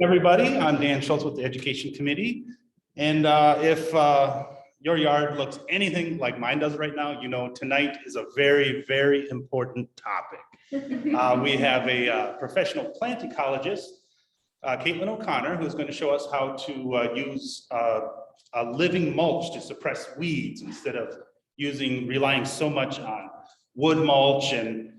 Everybody, I'm Dan Schultz with the Education Committee. And if your yard looks anything like mine does right now, you know tonight is a very, very important topic. We have a professional plant ecologist, Kaitlyn O'Connor, who's going to show us how to use a living mulch to suppress weeds instead of relying so much on wood mulch and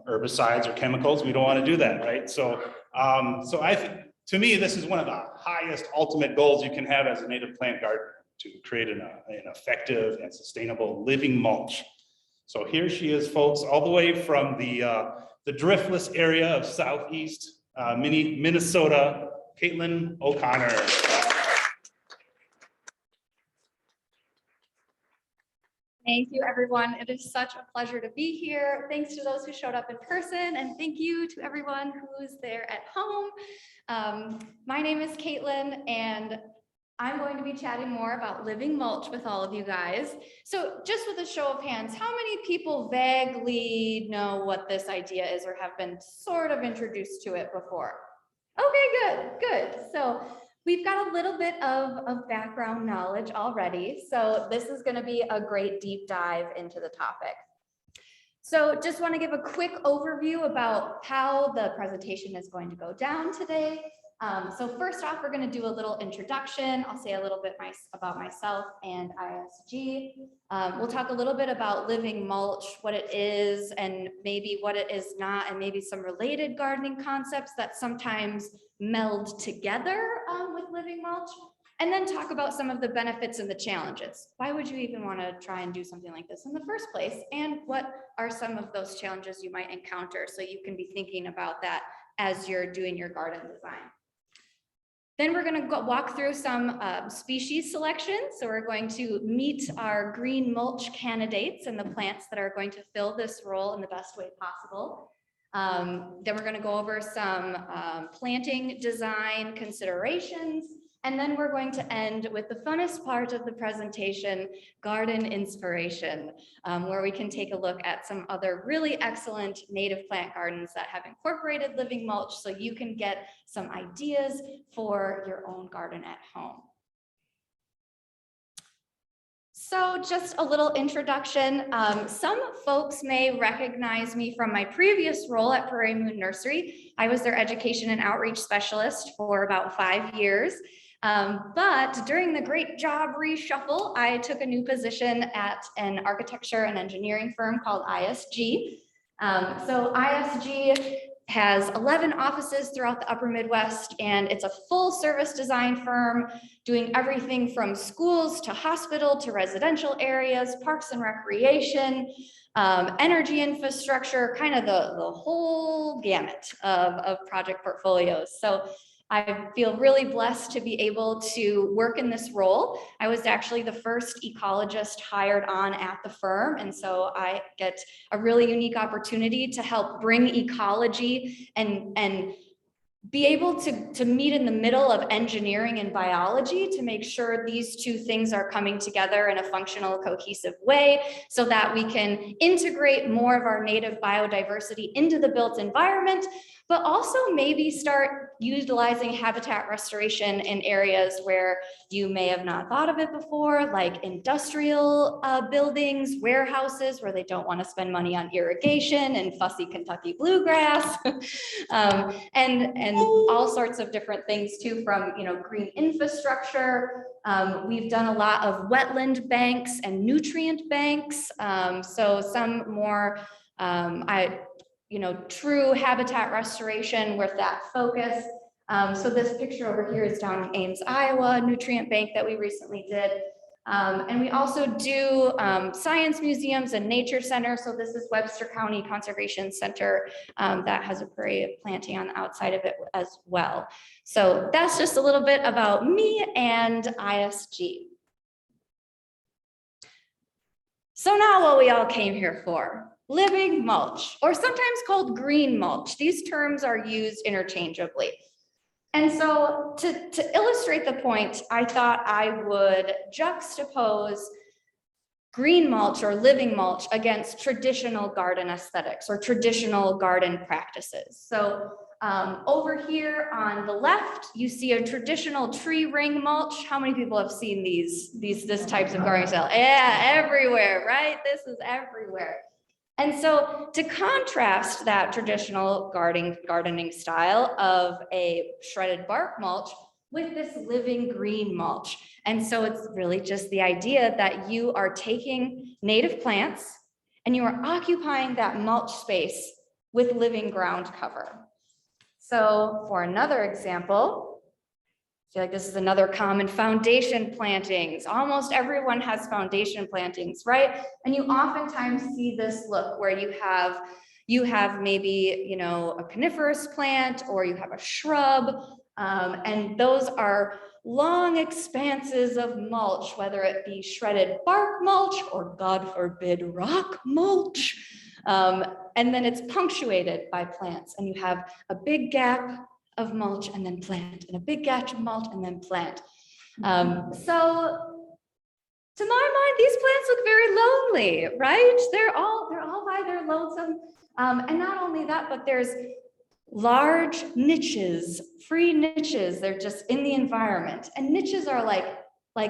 herbicides or chemicals. We don't want to do that, right? So I think, to me, this is one of the highest ultimate goals you can have as a native plant gardener, to create an effective and sustainable living mulch. So here she is, folks, all the way from the driftless area of Southeast Minnesota, Kaitlyn O'Connor. Thank you, everyone. It is such a pleasure to be here. Thanks to those who showed up in person, and thank you to everyone who's there at home. My name is Kaitlyn, and I'm going to be chatting more about living mulch with all of you guys. So just with a show of hands, how many people vaguely know what this idea is or have been sort of introduced to it before? Okay, good. So we've got a little bit of background knowledge already. So this is going to be a great deep dive into the topic. So just want to give a quick overview about how the presentation is going to go down today. So first off, we're going to do a little introduction. I'll say a little bit about myself and ISG. We'll talk a little bit about living mulch, what it is, and maybe what it is not, and maybe some related gardening concepts that sometimes meld together with living mulch, and then talk about some of the benefits and the challenges. Why would you even want to try and do something like this in the first place? And what are some of those challenges you might encounter, so you can be thinking about that as you're doing your garden design. Then we're going to walk through some species selection. So we're going to meet our green mulch candidates and the plants that are going to fill this role in the best way possible. Then we're going to go over some planting design considerations. And then we're going to end with the funnest part of the presentation, garden inspiration, where we can take a look at some other really excellent native plant gardens that have incorporated living mulch, so you can get some ideas for your own garden at home. So just a little introduction. Some folks may recognize me from my previous role at Prairie Moon Nursery. I was their education and outreach specialist for about 5 years. But during the great job reshuffle, I took a new position at an architecture and engineering firm called ISG. So ISG has 11 offices throughout the upper Midwest, and it's a full service design firm doing everything from schools to hospital to residential areas, parks and recreation, energy infrastructure, kind of the whole gamut of project portfolios. So I feel really blessed to be able to work in this role. I was actually the first ecologist hired on at the firm, and so I get a really unique opportunity to help bring ecology and be able to meet in the middle of engineering and biology to make sure these two things are coming together in a functional, cohesive way, so that we can integrate more of our native biodiversity into the built environment, but also maybe start utilizing habitat restoration in areas where you may have not thought of it before, like industrial buildings, warehouses where they don't want to spend money on irrigation and fussy Kentucky bluegrass, and all sorts of different things too, from green infrastructure. We've done a lot of wetland banks and nutrient banks. So some more true habitat restoration with that focus. So this picture over here is down in Ames, Iowa, nutrient bank that we recently did. And we also do science museums and nature centers. So this is Webster County Conservation Center that has a parade of planting on the outside of it as well. So that's just a little bit about me and ISG. So now what we all came here for. Living mulch, or sometimes called green mulch. These terms are used interchangeably. And so to illustrate the point, I thought I would juxtapose green mulch or living mulch against traditional garden aesthetics or traditional garden practices. So Over here on the left, you see a traditional tree ring mulch. How many people have seen this types of gardening style? Yeah, everywhere, right? This is everywhere. And so to contrast that traditional gardening style of a shredded bark mulch with this living green mulch. And so it's really just the idea that you are taking native plants and you are occupying that mulch space with living ground cover. So for another example, I feel like this is another common foundation plantings. Almost everyone has foundation plantings, right? And you oftentimes see this look where you have maybe, you know, a coniferous plant or you have a shrub, and those are long expanses of mulch, whether it be shredded bark mulch or, God forbid, rock mulch. And then it's punctuated by plants, and you have a big gap of mulch and then plant, and a big gap of mulch and then plant. So to my mind, these plants look very lonely, right? They're all by their lonesome. And not only that, but there's large niches, free niches. They're just in the environment. And niches are like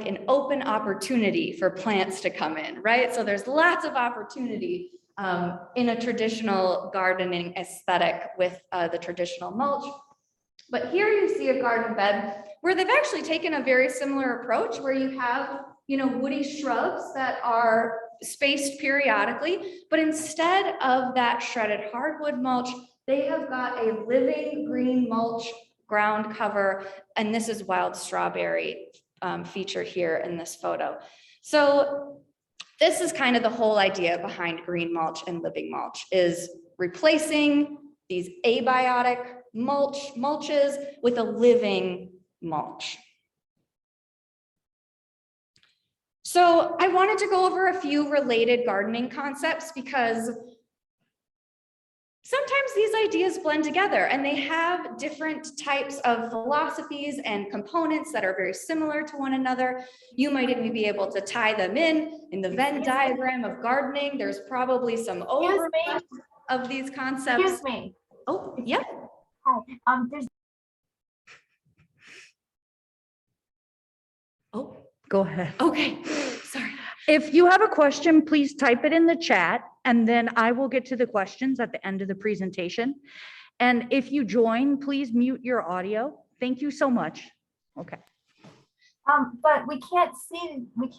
an open opportunity for plants to come in, right? So there's lots of opportunity in a traditional gardening aesthetic with the traditional mulch. But here you see a garden bed where they've actually taken a very similar approach where you have, you know, woody shrubs that are spaced periodically, but instead of that shredded hardwood mulch, they have got a living green mulch ground cover, and this is wild strawberry feature here in this photo. So this is kind of the whole idea behind green mulch and living mulch, is replacing these abiotic mulches with a living mulch. So I wanted to go over a few related gardening concepts because sometimes these ideas blend together and they have different types of philosophies and components that are very similar to one another. You might even be able to tie them in the Venn diagram of gardening. There's probably some overlap of these concepts. Excuse me. Oh, yeah. Hi. Oh, Go ahead. okay. Sorry. If you have a question, please type it in the chat and then I will get to the questions at the end of the presentation. And if you join, please mute your audio. Thank you so much. Okay. But we can't see. You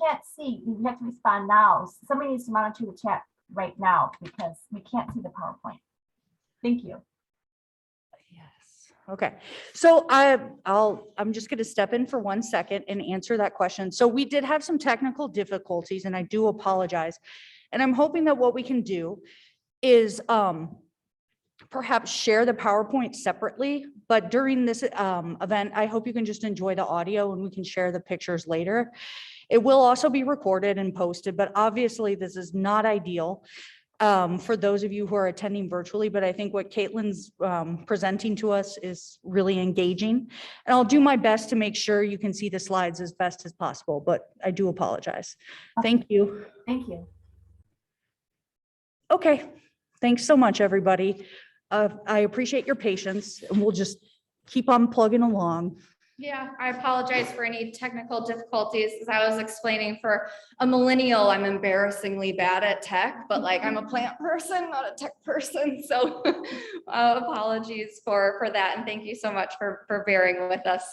have to respond now. Somebody needs to monitor the chat right now because we can't see the PowerPoint. Thank you. Yes. Okay. So I'm just going to step in for 1 second and answer that question. So we did have some technical difficulties and I do apologize. And I'm hoping that what we can do is perhaps share the PowerPoint separately, but during this event, I hope you can just enjoy the audio and we can share the pictures later. It will also be recorded and posted, but obviously this is not ideal for those of you who are attending virtually, but I think what Kaitlyn's presenting to us is really engaging. And I'll do my best to make sure you can see the slides as best as possible, but I do apologize. Thank you. Thank you. Okay, thanks so much, everybody. I appreciate your patience and we'll just keep on plugging along. Yeah, I apologize for any technical difficulties. As I was explaining, for a millennial, I'm embarrassingly bad at tech, but like I'm a plant person, not a tech person. So apologies for that. And thank you so much for bearing with us.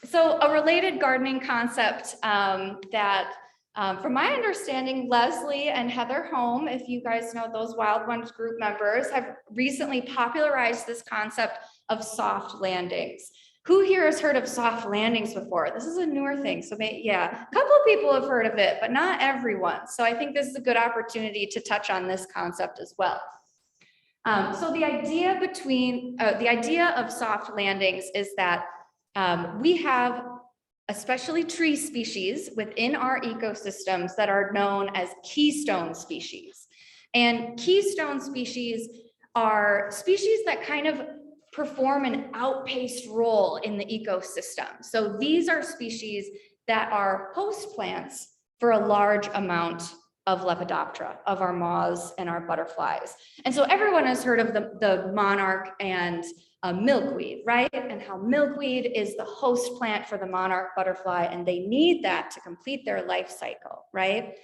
So a related gardening concept that from my understanding, Leslie and Heather Home, if you guys know those Wild Ones group members, have recently popularized this concept of soft landings. Who here has heard of soft landings before? This is a newer thing. So yeah, a couple of people have heard of it, but not everyone. So I think this is a good opportunity to touch on this concept as well. So the idea of soft landings is that we have especially tree species within our ecosystems that are known as keystone species. And keystone species are species that kind of perform an outpaced role in the ecosystem. So these are species that are host plants for a large amount of Lepidoptera, of our moths and our butterflies. And so everyone has heard of the monarch and milkweed, right? And how milkweed is the host plant for the monarch butterfly, and they need that to complete their life cycle, right?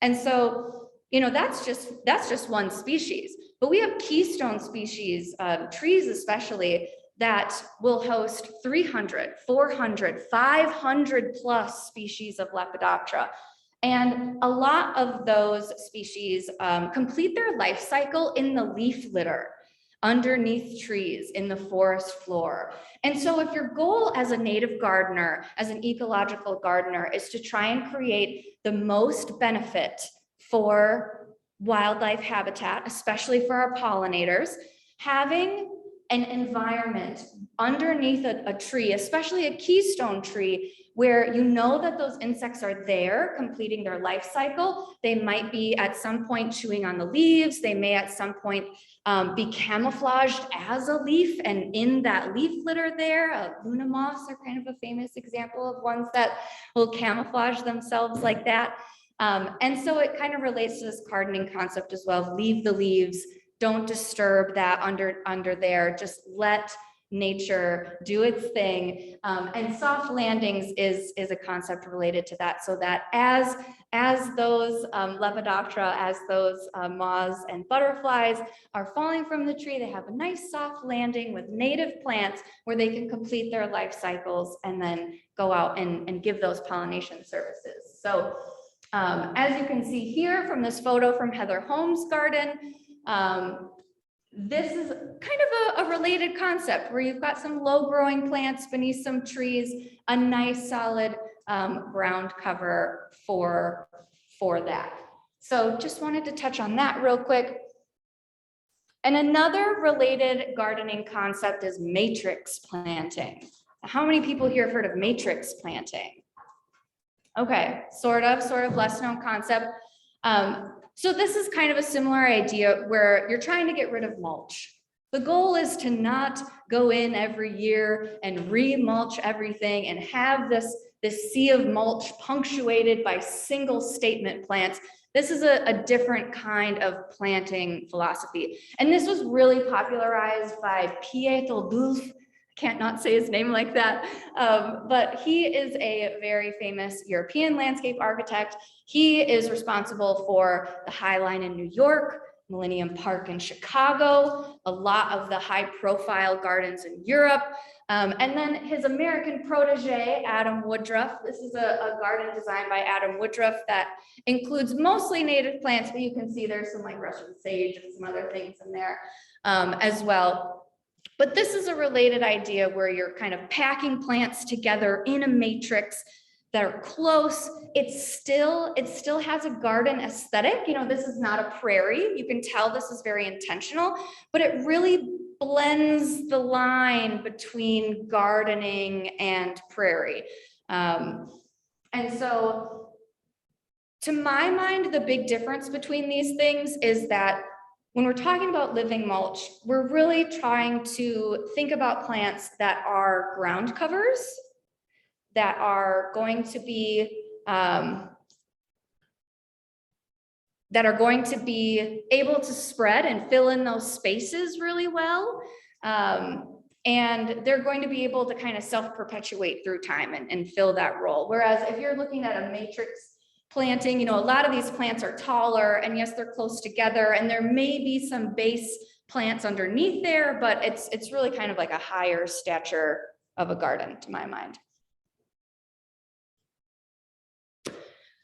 And so, you know, that's just one species, but we have keystone species, trees especially, that will host 300, 400, 500 plus species of Lepidoptera. And a lot of those species complete their life cycle in the leaf litter underneath trees in the forest floor. And so if your goal as a native gardener, as an ecological gardener, is to try and create the most benefit for wildlife habitat, especially for our pollinators, having an environment underneath a tree, especially a keystone tree, where you know that those insects are there completing their life cycle. They might be at some point chewing on the leaves. They may at some point be camouflaged as a leaf and in that leaf litter there. Luna moths are kind of a famous example of ones that will camouflage themselves like that. And so it kind of relates to this gardening concept as well. Leave the leaves, don't disturb that under there, just let nature do its thing. And soft landings is a concept related to that, so that as those Lepidoptera, as those moths and butterflies are falling from the tree, they have a nice soft landing with native plants where they can complete their life cycles and then go out and give those pollination services. So as you can see here from this photo from Heather Holmes' garden, this is kind of a related concept where you've got some low growing plants beneath some trees, a nice solid ground cover for that. So just wanted to touch on that real quick. And another related gardening concept is matrix planting. How many people here have heard of matrix planting? Okay, sort of less known concept. So this is kind of a similar idea where you're trying to get rid of mulch. The goal is to not go in every year and re-mulch everything and have this sea of mulch punctuated by single statement plants. This is a different kind of planting philosophy. And this was really popularized by Pierre Toldouf. Can't not say his name like that, but he is a very famous European landscape architect. He is responsible for the High Line in New York, Millennium Park in Chicago, a lot of the high profile gardens in Europe. And then his American protege, Adam Woodruff. This is a garden designed by Adam Woodruff that includes mostly native plants, but you can see there's some like Russian sage and some other things in there as well. But this is a related idea where you're kind of packing plants together in a matrix that are close. It still has a garden aesthetic. You know, this is not a prairie. You can tell this is very intentional, but it really blends the line between gardening and prairie. And so to my mind, the big difference between these things is that when we're talking about living mulch, we're really trying to think about plants that are ground covers, that are going to be able to spread and fill in those spaces really well. And they're going to be able to kind of self-perpetuate through time and fill that role. Whereas if you're looking at a matrix planting, you know, a lot of these plants are taller, and yes, they're close together, and there may be some base plants underneath there, but it's really kind of like a higher stature of a garden to my mind.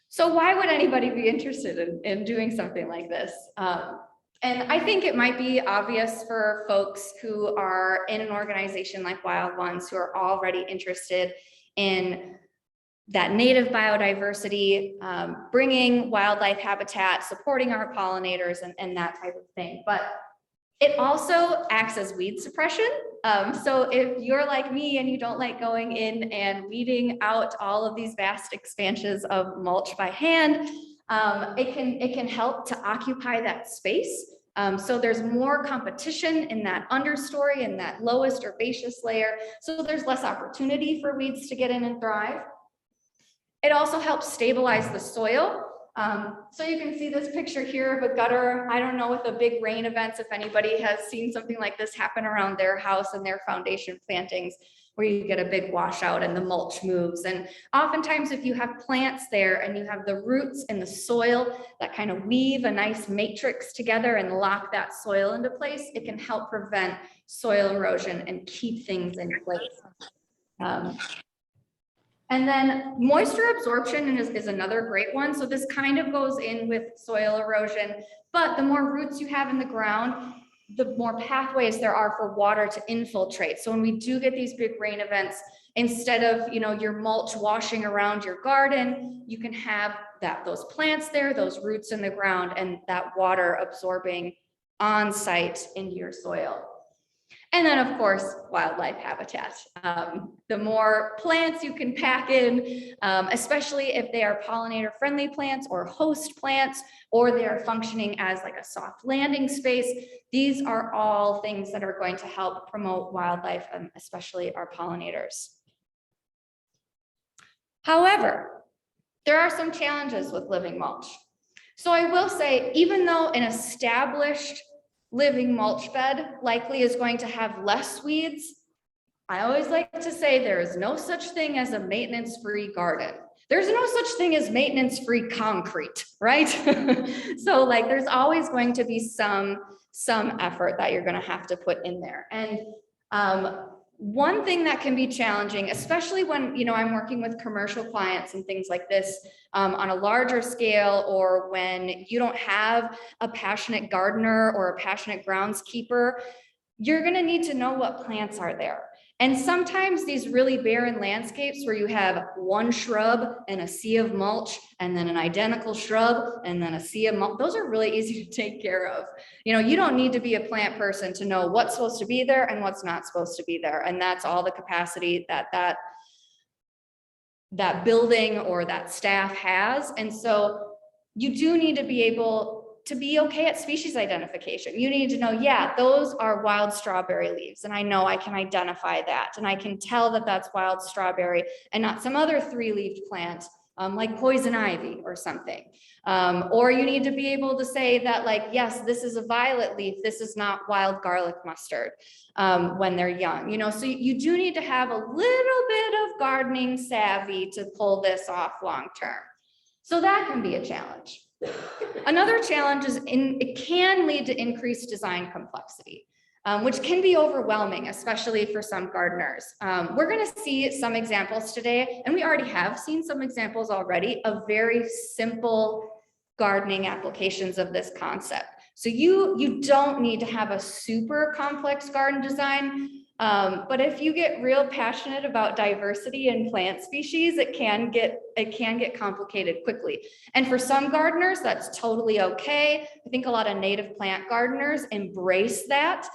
So why would anybody be interested in doing something like this? And I think it might be obvious for folks who are in an organization like Wild Ones, who are already interested in that native biodiversity, bringing wildlife habitat, supporting our pollinators and that type of thing. But it also acts as weed suppression. So if you're like me and you don't like going in and weeding out all of these vast expanses of mulch by hand, it can help to occupy that space. So there's more competition in that understory, in that lowest herbaceous layer. So there's less opportunity for weeds to get in and thrive. It also helps stabilize the soil. So you can see this picture here of a gutter. I don't know with the big rain events, if anybody has seen something like this happen around their house and their foundation plantings, where you get a big washout and the mulch moves. And oftentimes if you have plants there and you have the roots in the soil that kind of weave a nice matrix together and lock that soil into place, it can help prevent soil erosion and keep things in place. And then moisture absorption is another great one. So this kind of goes in with soil erosion, but the more roots you have in the ground, the more pathways there are for water to infiltrate. So when we do get these big rain events, instead of, your mulch washing around your garden, you can have those plants there, those roots in the ground, and that water absorbing on site into your soil. And then, of course, wildlife habitat. The more plants you can pack in, especially if they are pollinator-friendly plants or host plants, or they are functioning as like a soft landing space, these are all things that are going to help promote wildlife, especially our pollinators. However, there are some challenges with living mulch. So I will say, even though an established living mulch bed likely is going to have less weeds, I always like to say there is no such thing as a maintenance-free garden. There's no such thing as maintenance-free concrete, right? So like there's always going to be some effort that you're going to have to put in there. And one thing that can be challenging, especially when I'm working with commercial clients and things like this on a larger scale, or when you don't have a passionate gardener or a passionate groundskeeper, you're going to need to know what plants are there. And sometimes these really barren landscapes where you have one shrub and a sea of mulch, and then an identical shrub and then a sea of mulch, those are really easy to take care of. You don't need to be a plant person to know what's supposed to be there and what's not supposed to be there. And that's all the capacity that building or that staff has. And so you do need to be able to be okay at species identification. You need to know, yeah, those are wild strawberry leaves. And I know I can identify that. And I can tell that that's wild strawberry and not some other three-leaved plant like poison ivy or something. Or you need to be able to say that, like, yes, this is a violet leaf. This is not wild garlic mustard when they're young. So you do need to have a little bit of gardening savvy to pull this off long-term. So that can be a challenge. Another challenge is it can lead to increased design complexity, which can be overwhelming, especially for some gardeners. We're going to see some examples today, and we already have seen some examples already of very simple gardening applications of this concept. So you don't need to have a super complex garden design. But if you get real passionate about diversity in plant species, it can get complicated quickly. And for some gardeners, that's totally okay. I think a lot of native plant gardeners embrace that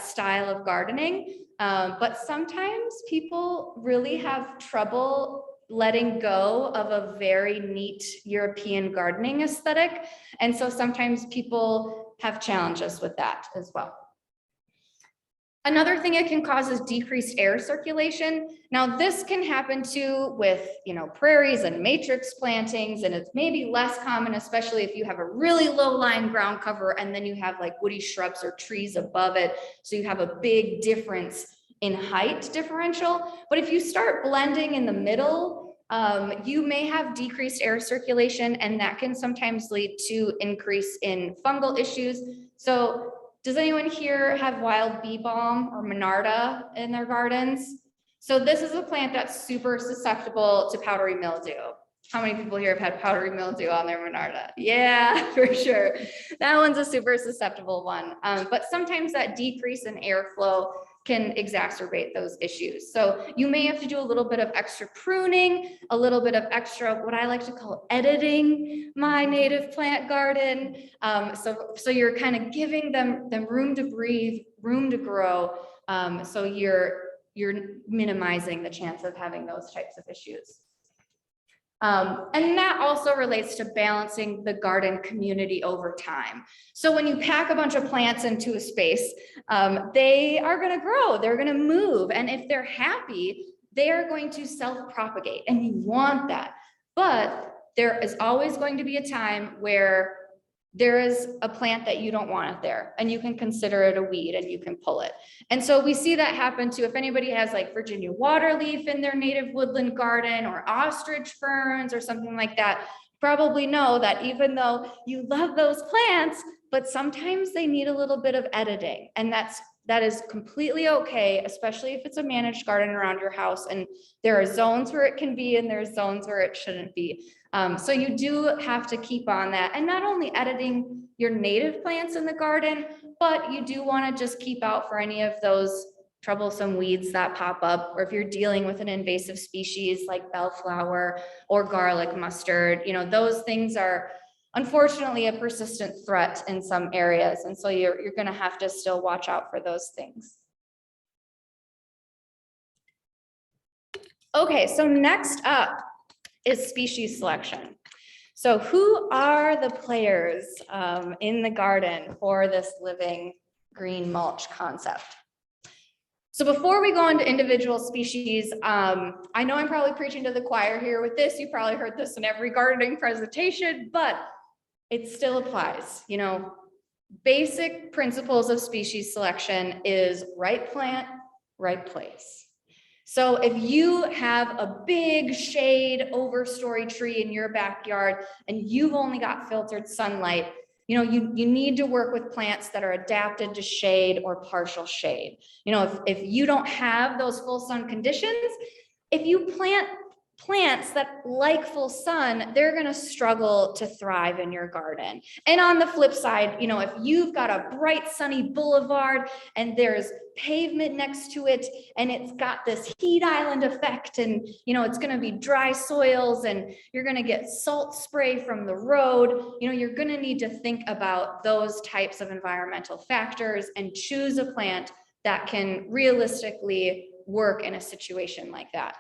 style of gardening. But sometimes people really have trouble letting go of a very neat European gardening aesthetic. And so sometimes people have challenges with that as well. Another thing it can cause is decreased air circulation. Now, this can happen too with, prairies and matrix plantings, and it's maybe less common, especially if you have a really low-lying ground cover and then you have like woody shrubs or trees above it. So you have a big difference in height differential. But if you start blending in the middle, you may have decreased air circulation, and that can sometimes lead to increase in fungal issues. So does anyone here have wild bee balm or Monarda in their gardens? So this is a plant that's super susceptible to powdery mildew. How many people here have had powdery mildew on their Monarda? Yeah, for sure. That one's a super susceptible one. But sometimes that decrease in airflow can exacerbate those issues. So you may have to do a little bit of extra pruning, a little bit of extra, what I like to call editing my native plant garden. So you're kind of giving them room to breathe, room to grow. So you're minimizing the chance of having those types of issues. And that also relates to balancing the garden community over time. So when you pack a bunch of plants into a space, they are going to grow, they're going to move. And if they're happy, they are going to self-propagate, and you want that. But there is always going to be a time where there is a plant that you don't want it there, and you can consider it a weed and you can pull it. And so we see that happen too. If anybody has like Virginia waterleaf in their native woodland garden, or ostrich ferns or something like that, probably know that even though you love those plants, but sometimes they need a little bit of editing, and that is completely okay, especially if it's a managed garden around your house, and there are zones where it can be and there are zones where it shouldn't be. So you do have to keep on that, and not only editing your native plants in the garden, but you do want to just keep out for any of those troublesome weeds that pop up, or if you're dealing with an invasive species like bellflower or garlic mustard, those things are unfortunately a persistent threat in some areas. And so you're going to have to still watch out for those things. Okay, so next up is species selection. So who are the players in the garden for this living green mulch concept? So before we go into individual species, I know I'm probably preaching to the choir here with this. You probably heard this in every gardening presentation, but it still applies. Basic principles of species selection is right plant, right place. So if you have a big shade overstory tree in your backyard and you've only got filtered sunlight, you need to work with plants that are adapted to shade or partial shade. If you don't have those full sun conditions, if you plant plants that like full sun, they're going to struggle to thrive in your garden. And on the flip side, if you've got a bright sunny boulevard and there's pavement next to it and it's got this heat island effect, and it's going to be dry soils and you're going to get salt spray from the road, you're going to need to think about those types of environmental factors and choose a plant that can realistically work in a situation like that.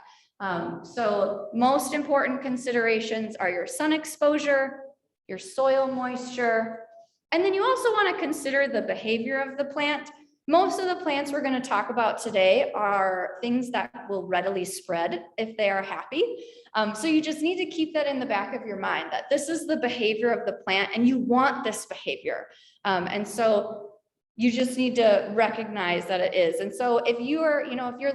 So most important considerations are your sun exposure, your soil moisture, and then you also want to consider the behavior of the plant. Most of the plants we're going to talk about today are things that will readily spread if they are happy. So you just need to keep that in the back of your mind, that this is the behavior of the plant and you want this behavior. And so you just need to recognize that it is. And so if you're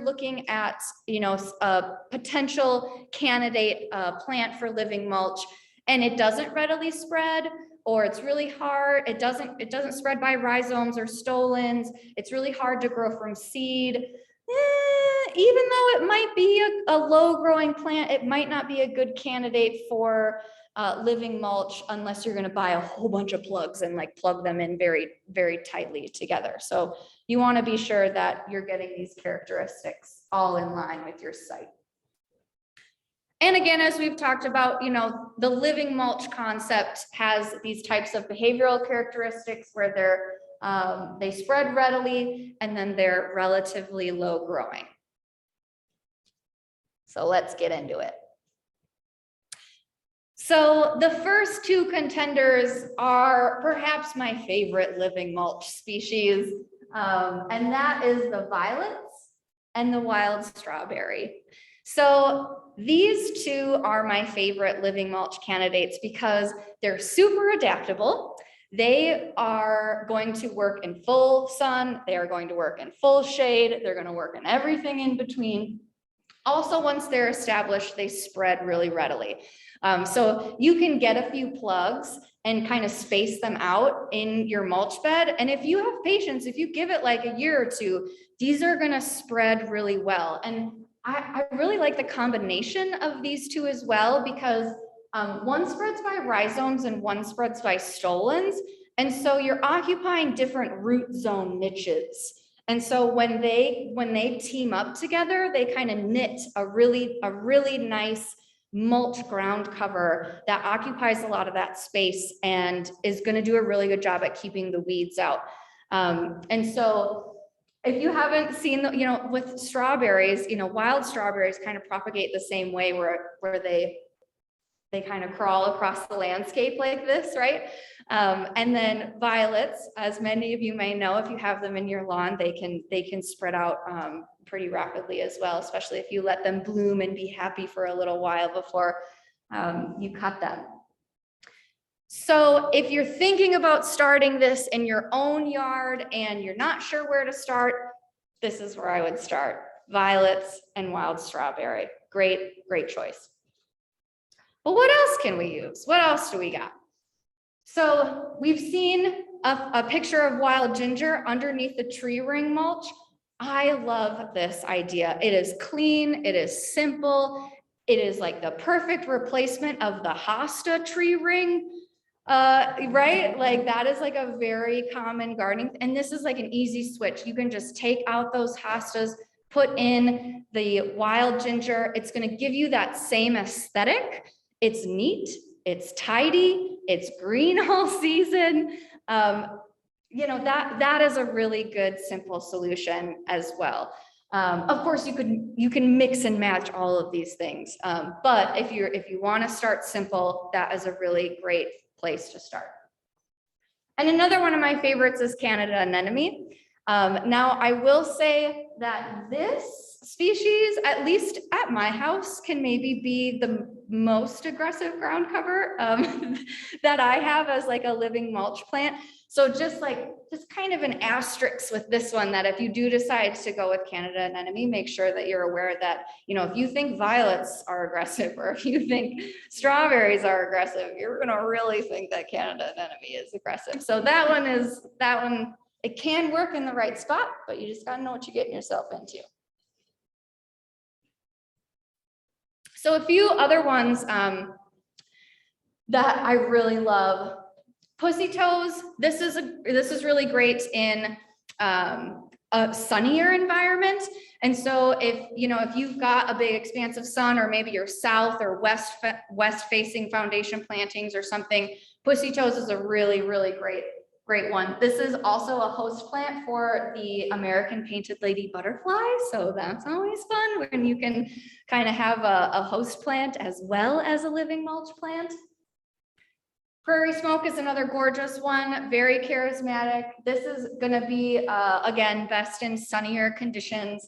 looking at, a potential candidate plant for living mulch and it doesn't readily spread, or it's really hard, it doesn't spread by rhizomes or stolons, it's really hard to grow from seed, even though it might be a low growing plant, it might not be a good candidate for living mulch unless you're going to buy a whole bunch of plugs and plug them in very, very tightly together. So you want to be sure that you're getting these characteristics all in line with your site. And again, as we've talked about, the living mulch concept has these types of behavioral characteristics where they spread readily and then they're relatively low growing. So let's get into it. So the first two contenders are perhaps my favorite living mulch species, and that is the violets and the wild strawberry. So these two are my favorite living mulch candidates because they're super adaptable. They are going to work in full sun. They are going to work in full shade. They're going to work in everything in between. Also, once they're established, they spread really readily. So you can get a few plugs and kind of space them out in your mulch bed. And if you have patience, if you give it like a year or two, these are going to spread really well. And I really like the combination of these two as well, because one spreads by rhizomes and one spreads by stolons. And so you're occupying different root zone niches. And so when they team up together, they kind of knit a really nice mulch ground cover that occupies a lot of that space and is going to do a really good job at keeping the weeds out. And so if you haven't seen with strawberries, wild strawberries kind of propagate the same way where they kind of crawl across the landscape like this, right? And then violets, as many of you may know, if you have them in your lawn, they can spread out pretty rapidly as well, especially if you let them bloom and be happy for a little while before you cut them. So if you're thinking about starting this in your own yard and you're not sure where to start, this is where I would start. Violets and wild strawberry. Great, great choice. But what else can we use? What else do we got? So we've seen a picture of wild ginger underneath the tree ring mulch. I love this idea. It is clean, it is simple, it is like the perfect replacement of the hosta tree ring, right? Like that is like a very common gardening, and this is like an easy switch. You can just take out those hostas, put in the wild ginger. It's gonna give you that same aesthetic. It's neat, it's tidy, it's green all season. You know, that is a really good, simple solution as well. Of course, you can mix and match all of these things. But if you want to start simple, that is a really great place to start. And another one of my favorites is Canada anemone. Now I will say that this species, at least at my house, can maybe be the most aggressive ground cover that I have as like a living mulch plant. So just kind of an asterisk with this one, that if you do decide to go with Canada anemone, make sure that you're aware that, you know, if you think violets are aggressive or if you think strawberries are aggressive, you're gonna really think that Canada anemone is aggressive. So that one, it can work in the right spot, but you just gotta know what you're getting yourself into. So a few other ones that I really love. Pussy toes, this is really great in a sunnier environment. And so if you've got a big expanse of sun, or maybe you're south or west facing foundation plantings or something, pussy toes is a really, really great one. This is also a host plant for the American painted lady butterfly. So that's always fun when you can kind of have a host plant as well as a living mulch plant. Prairie smoke is another gorgeous one, very charismatic. This is gonna be, again, best in sunnier conditions.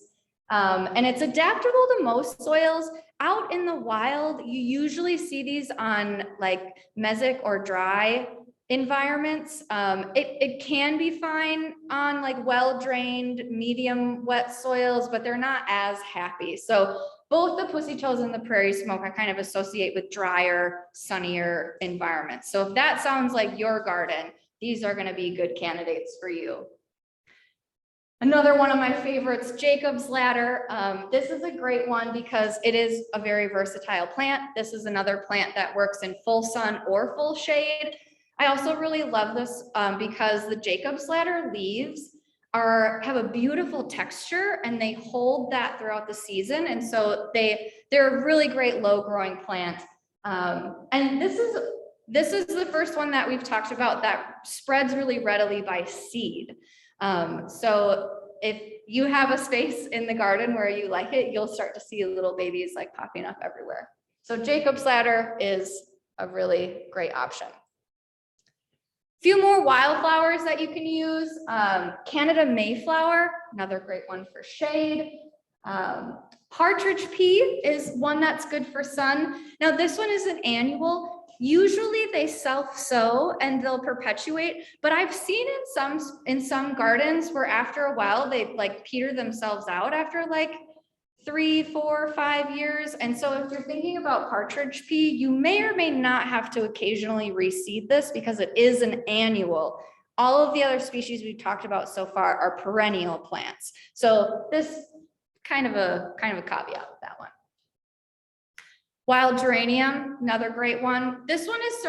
And it's adaptable to most soils. Out in the wild, you usually see these on like mesic or dry environments. It can be fine on like well-drained, medium wet soils, but they're not as happy. So both the pussy toes and the prairie smoke I kind of associate with drier, sunnier environments. So if that sounds like your garden, these are going to be good candidates for you. Another one of my favorites, Jacob's ladder. This is a great one because it is a very versatile plant. This is another plant that works in full sun or full shade. I also really love this because the Jacob's ladder leaves have a beautiful texture and they hold that throughout the season. And so they're a really great low growing plant. And this is the first one that we've talked about that spreads really readily by seed. So if you have a space in the garden where you like it, you'll start to see little babies like popping up everywhere. So Jacob's ladder is a really great option. Few more wildflowers that you can use. Canada Mayflower, another great one for shade. Partridge pea is one that's good for sun. Now this one is an annual. Usually they self-sow and they'll perpetuate, but I've seen in some gardens where after a while they like peter themselves out after like 3, 4, 5 years. And so if you're thinking about partridge pea, you may or may not have to occasionally reseed this because it is an annual. All of the other species we've talked about so far are perennial plants. So this kind of a caveat with that one. Wild geranium, another great one. This one is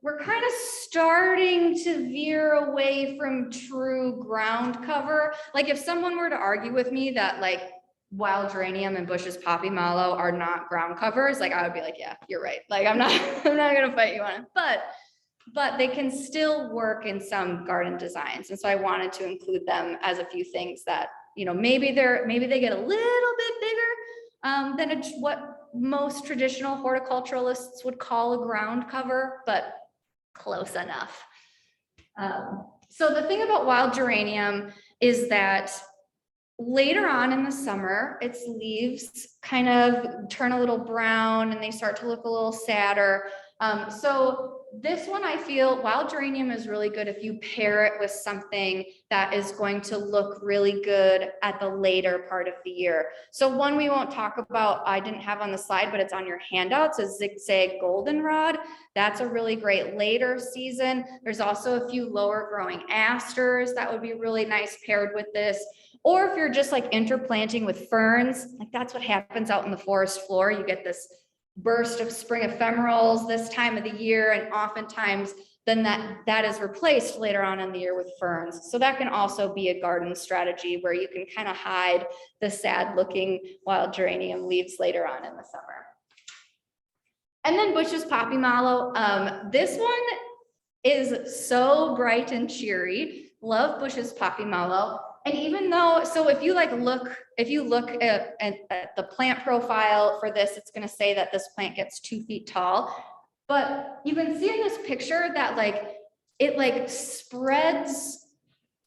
we're kind of starting to veer away from true ground cover. Like if someone were to argue with me that like wild geranium and Bush's poppy mallow are not ground covers, like I would be like, yeah, you're right. Like I'm not gonna fight you on it, but they can still work in some garden designs. And so I wanted to include them as a few things that, you know, maybe they get a little bit bigger than what most traditional horticulturalists would call a ground cover, but close enough. So the thing about wild geranium is that later on in the summer, its leaves kind of turn a little brown and they start to look a little sadder. So this one, I feel wild geranium is really good if you pair it with something that is going to look really good at the later part of the year. So one we won't talk about, I didn't have on the slide, but it's on your handouts, is zigzag goldenrod. That's a really great later season. There's also a few lower growing asters that would be really nice paired with this. Or if you're just like interplanting with ferns, like that's what happens out in the forest floor. You get this burst of spring ephemerals this time of the year, and oftentimes then that is replaced later on in the year with ferns. So that can also be a garden strategy where you can kind of hide the sad looking wild geranium leaves later on in the summer. And then Bush's poppy mallow. This one is so bright and cheery. Love Bush's poppy mallow. And even though, so if you look at the plant profile for this, it's going to say that this plant gets 2 feet tall. But you can see in this picture that it spreads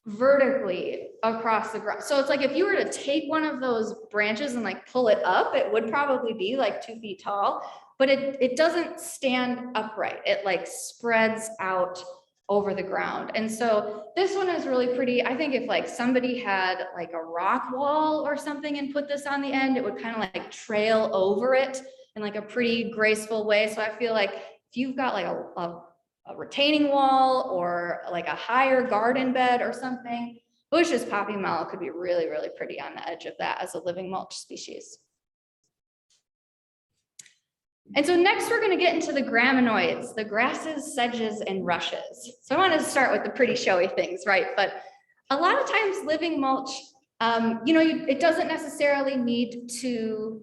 vertically across the ground. So it's like if you were to take one of those branches and like pull it up, it would probably be like 2 feet tall, but it doesn't stand upright. It like spreads out over the ground. And so this one is really pretty. I think if like somebody had like a rock wall or something and put this on the end, it would kind of like trail over it in like a pretty graceful way. So I feel like if you've got like a retaining wall or like a higher garden bed or something, Bush's poppy mallow could be really, really pretty on the edge of that as a living mulch species. And so next we're going to get into the graminoids, the grasses, sedges, and rushes. So I want to start with the pretty showy things, right? But a lot of times living mulch, it doesn't necessarily need to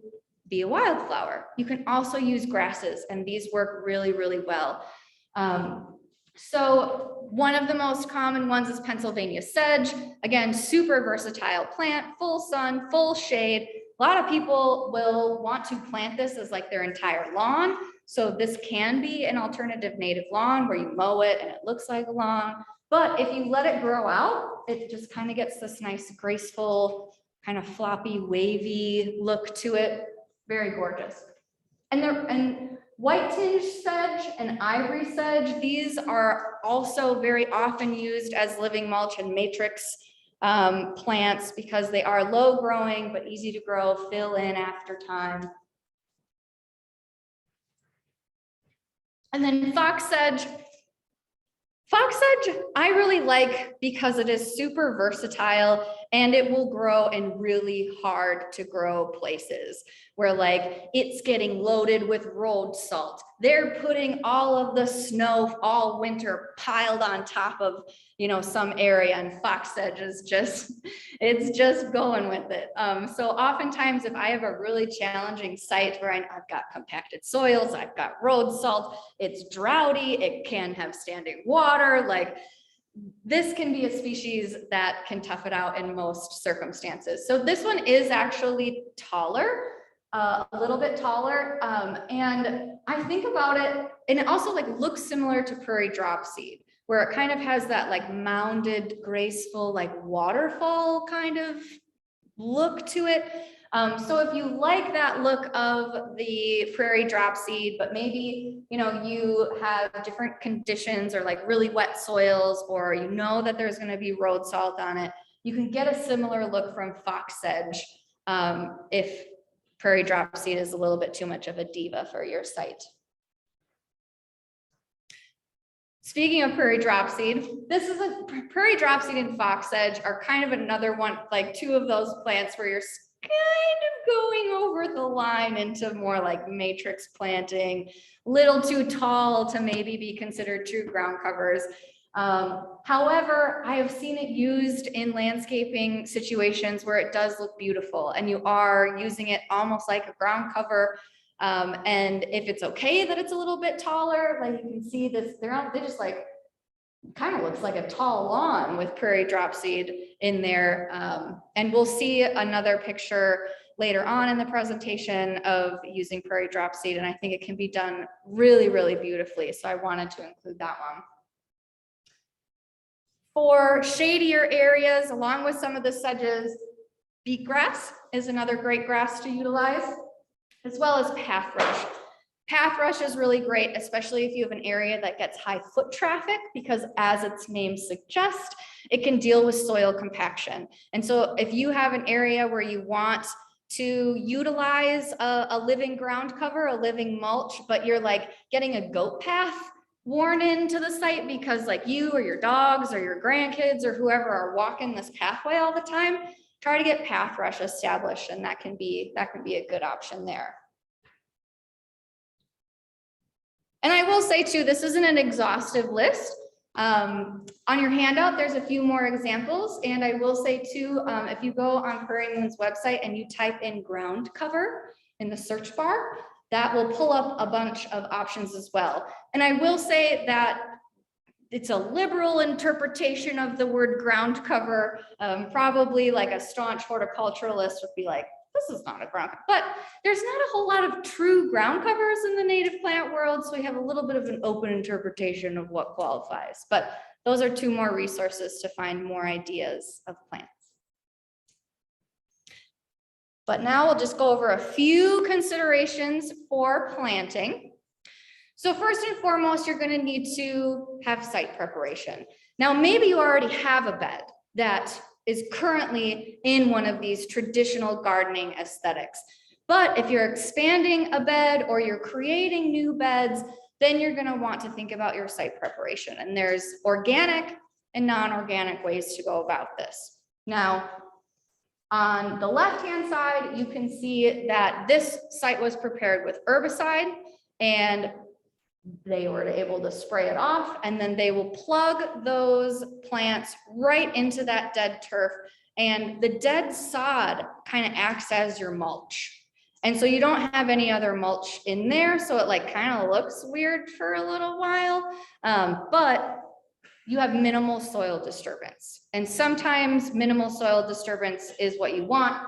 be a wildflower. You can also use grasses, and these work really, really well. So one of the most common ones is Pennsylvania sedge. Again, super versatile plant, full sun, full shade. A lot of people will want to plant this as like their entire lawn. So this can be an alternative native lawn where you mow it and it looks like a lawn. But if you let it grow out, it just kind of gets this nice, graceful, kind of floppy, wavy look to it. Very gorgeous. And white tinge sedge and ivory sedge, these are also very often used as living mulch and matrix plants because they are low growing but easy to grow, fill in after time. And then fox sedge. Fox sedge I really like because it is super versatile and it will grow in really hard to grow places where like it's getting loaded with road salt. They're putting all of the snow all winter piled on top of, some area, and fox sedge is it's just going with it. So oftentimes if I have a really challenging site where I've got compacted soils, I've got road salt, it's droughty, it can have standing water, like this can be a species that can tough it out in most circumstances. So this one is actually taller, a little bit taller. And I think about it, and it also like looks similar to prairie dropseed, where it kind of has that like mounded, graceful, like waterfall kind of look to it. So if you like that look of the prairie dropseed, but maybe, you have different conditions or like really wet soils, or that there's going to be road salt on it, you can get a similar look from fox sedge if prairie dropseed is a little bit too much of a diva for your site. Speaking of prairie dropseed, prairie dropseed and fox sedge are kind of another one, like two of those plants where you're kind of going over the line into more like matrix planting, little too tall to maybe be considered true ground covers. However, I have seen it used in landscaping situations where it does look beautiful and you are using it almost like a ground cover. And if it's okay that it's a little bit taller, like you can see this, they just like kind of looks like a tall lawn with prairie dropseed in there. And we'll see another picture later on in the presentation of using prairie dropseed, and I think it can be done really, really beautifully. So I wanted to include that one. For shadier areas, along with some of the sedges, Beetgrass is another great grass to utilize, as well as path rush. Path rush is really great, especially if you have an area that gets high foot traffic, because as its name suggests, it can deal with soil compaction. And so if you have an area where you want to utilize a living ground cover, a living mulch, but you're like getting a goat path worn into the site because like you or your dogs or your grandkids or whoever are walking this pathway all the time, try to get path rush established, and that can be a good option there. And I will say too, this isn't an exhaustive list. On your handout, there's a few more examples. And I will say too, if you go on Prairie Moon's website and you type in ground cover in the search bar, that will pull up a bunch of options as well. And I will say that it's a liberal interpretation of the word ground cover. Probably like a staunch horticulturalist would be like, this is not a ground cover. But there's not a whole lot of true ground covers in the native plant world. So we have a little bit of an open interpretation of what qualifies. But those are two more resources to find more ideas of plants. But now we'll just go over a few considerations for planting. So first and foremost, you're going to need to have site preparation. Now, maybe you already have a bed that is currently in one of these traditional gardening aesthetics. But if you're expanding a bed or you're creating new beds, then you're going to want to think about your site preparation. And there's organic and non-organic ways to go about this. Now, on the left-hand side, you can see that this site was prepared with herbicide, and they were able to spray it off, and then they will plug those plants right into that dead turf, and the dead sod kind of acts as your mulch. And so you don't have any other mulch in there, so it like kind of looks weird for a little while, but you have minimal soil disturbance. And sometimes minimal soil disturbance is what you want.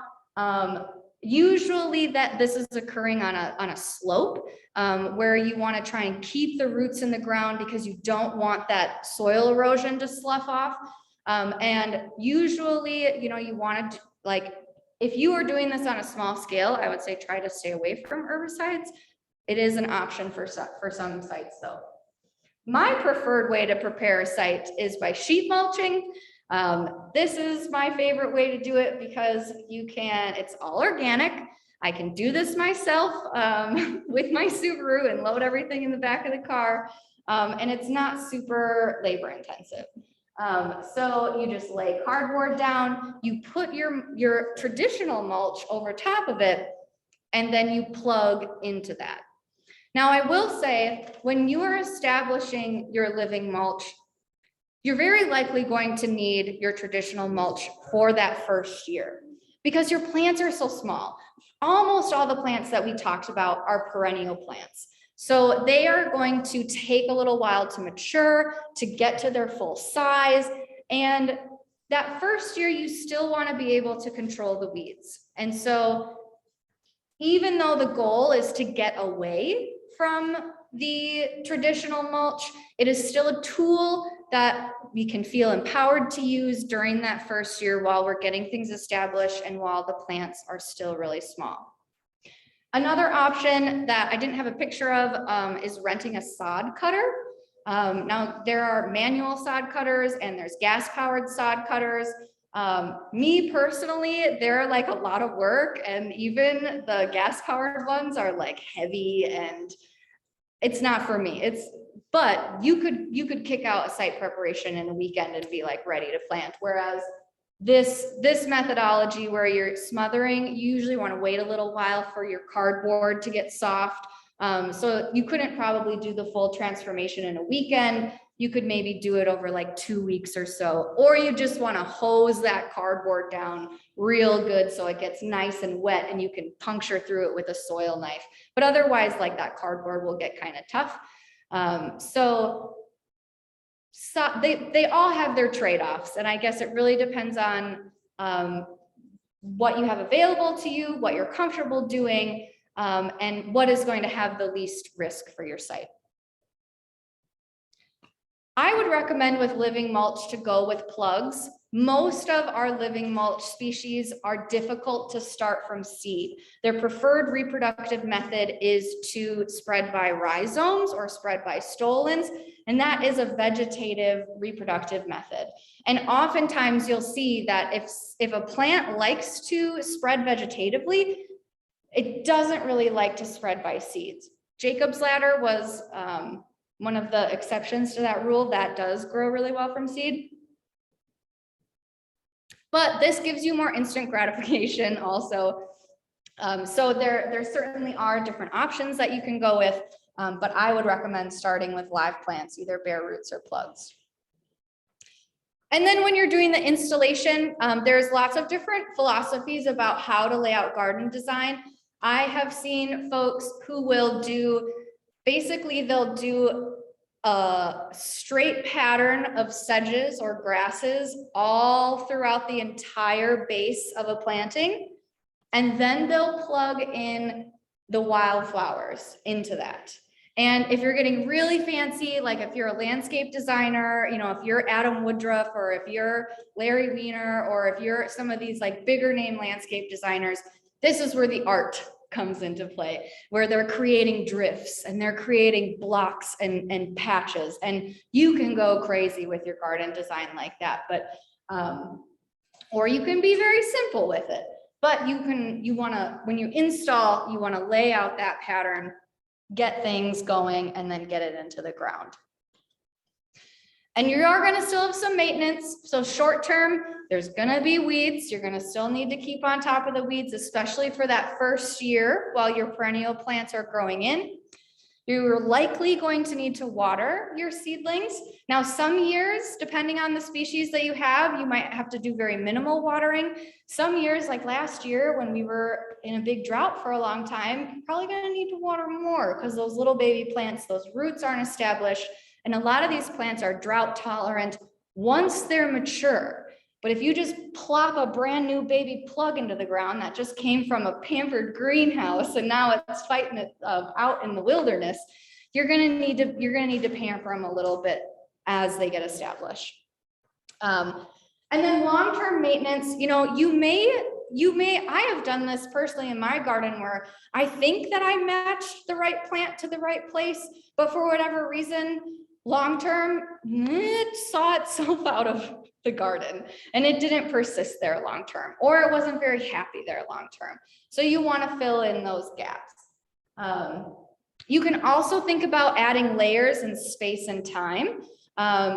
Usually that this is occurring on a slope where you want to try and keep the roots in the ground because you don't want that soil erosion to slough off. And usually, you want to, like, if you are doing this on a small scale, I would say try to stay away from herbicides. It is an option for some sites though. My preferred way to prepare a site is by sheet mulching. This is my favorite way to do it because it's all organic. I can do this myself with my Subaru and load everything in the back of the car. And it's not super labor intensive. So you just lay cardboard down, you put your traditional mulch over top of it, and then you plug into that. Now, I will say, when you are establishing your living mulch, you're very likely going to need your traditional mulch for that first year because your plants are so small. Almost all the plants that we talked about are perennial plants. So they are going to take a little while to mature, to get to their full size. And that first year, you still want to be able to control the weeds. And so even though the goal is to get away from the traditional mulch, it is still a tool that we can feel empowered to use during that first year while we're getting things established and while the plants are still really small. Another option that I didn't have a picture of is renting a sod cutter. Now there are manual sod cutters and there's gas powered sod cutters. Me personally, they're like a lot of work, and even the gas powered ones are like heavy and it's not for me. But you could kick out a site preparation in a weekend and be like ready to plant. Whereas this methodology where you're smothering, you usually want to wait a little while for your cardboard to get soft. So you couldn't probably do the full transformation in a weekend. You could maybe do it over like 2 weeks or so, or you just want to hose that cardboard down real good so it gets nice and wet and you can puncture through it with a soil knife. But otherwise, like, that cardboard will get kind of tough. So they all have their trade-offs, and I guess it really depends on what you have available to you, what you're comfortable doing, and what is going to have the least risk for your site. I would recommend with living mulch to go with plugs Most of our living mulch species are difficult to start from seed. Their preferred reproductive method is to spread by rhizomes or spread by stolons, and that is a vegetative reproductive method. And oftentimes you'll see that if a plant likes to spread vegetatively, it doesn't really like to spread by seeds. Jacob's ladder was one of the exceptions to that rule. That does grow really well from seed. But this gives you more instant gratification also. So there certainly are different options that you can go with, but I would recommend starting with live plants, either bare roots or plugs. And then when you're doing the installation, there's lots of different philosophies about how to lay out garden design. I have seen folks who will do, basically they'll do a straight pattern of sedges or grasses all throughout the entire base of a planting. And then they'll plug in the wildflowers into that. And if you're getting really fancy, like if you're a landscape designer, you know, if you're Adam Woodruff, or if you're Larry Wiener, or if you're some of these like bigger name landscape designers, this is where the art comes into play, where they're creating drifts and they're creating blocks and patches, and you can go crazy with your garden design like that. But or you can be very simple with it, but when you install, you want to lay out that pattern, get things going, and then get it into the ground. And you are going to still have some maintenance. So short term, there's going to be weeds. You're going to still need to keep on top of the weeds, especially for that first year while your perennial plants are growing in. You're likely going to need to water your seedlings. Now, some years, depending on the species that you have, you might have to do very minimal watering. Some years, like last year when we were in a big drought for a long time, you're probably going to need to water more because those little baby plants, those roots aren't established. And a lot of these plants are drought tolerant once they're mature. But if you just plop a brand new baby plug into the ground that just came from a pampered greenhouse and now it's fighting it out in the wilderness, you're gonna need to pamper them a little bit as they get established. And then long-term maintenance, you know, I have done this personally in my garden where I think that I matched the right plant to the right place, but for whatever reason, long-term, it saw itself out of the garden and it didn't persist there long-term, or it wasn't very happy there long-term. So you want to fill in those gaps. You can also think about adding layers in space and time,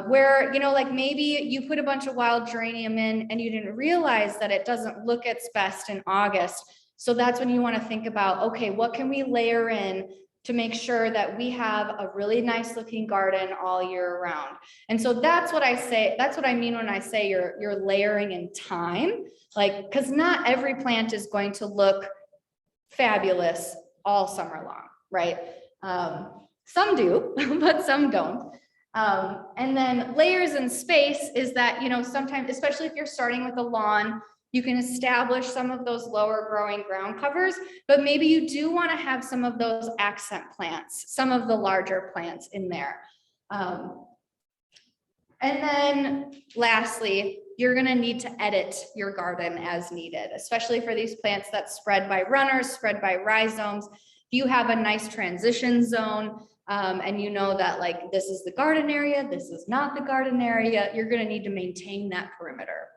where, you know, like maybe you put a bunch of wild geranium in and you didn't realize that it doesn't look its best in August. So that's when you want to think about, okay, what can we layer in to make sure that we have a really nice looking garden all year round. And so that's what I say, that's what I mean when I say you're layering in time, like, because not every plant is going to look fabulous all summer long, right? Some do, but some don't. And then layers in space is that, you know, sometimes, especially if you're starting with a lawn, you can establish some of those lower growing ground covers, but maybe you do want to have some of those accent plants, some of the larger plants in there. And then lastly, you're going to need to edit your garden as needed, especially for these plants that spread by runners, spread by rhizomes. If you have a nice transition zone, and you know that like this is the garden area, this is not the garden area, you're going to need to maintain that perimeter.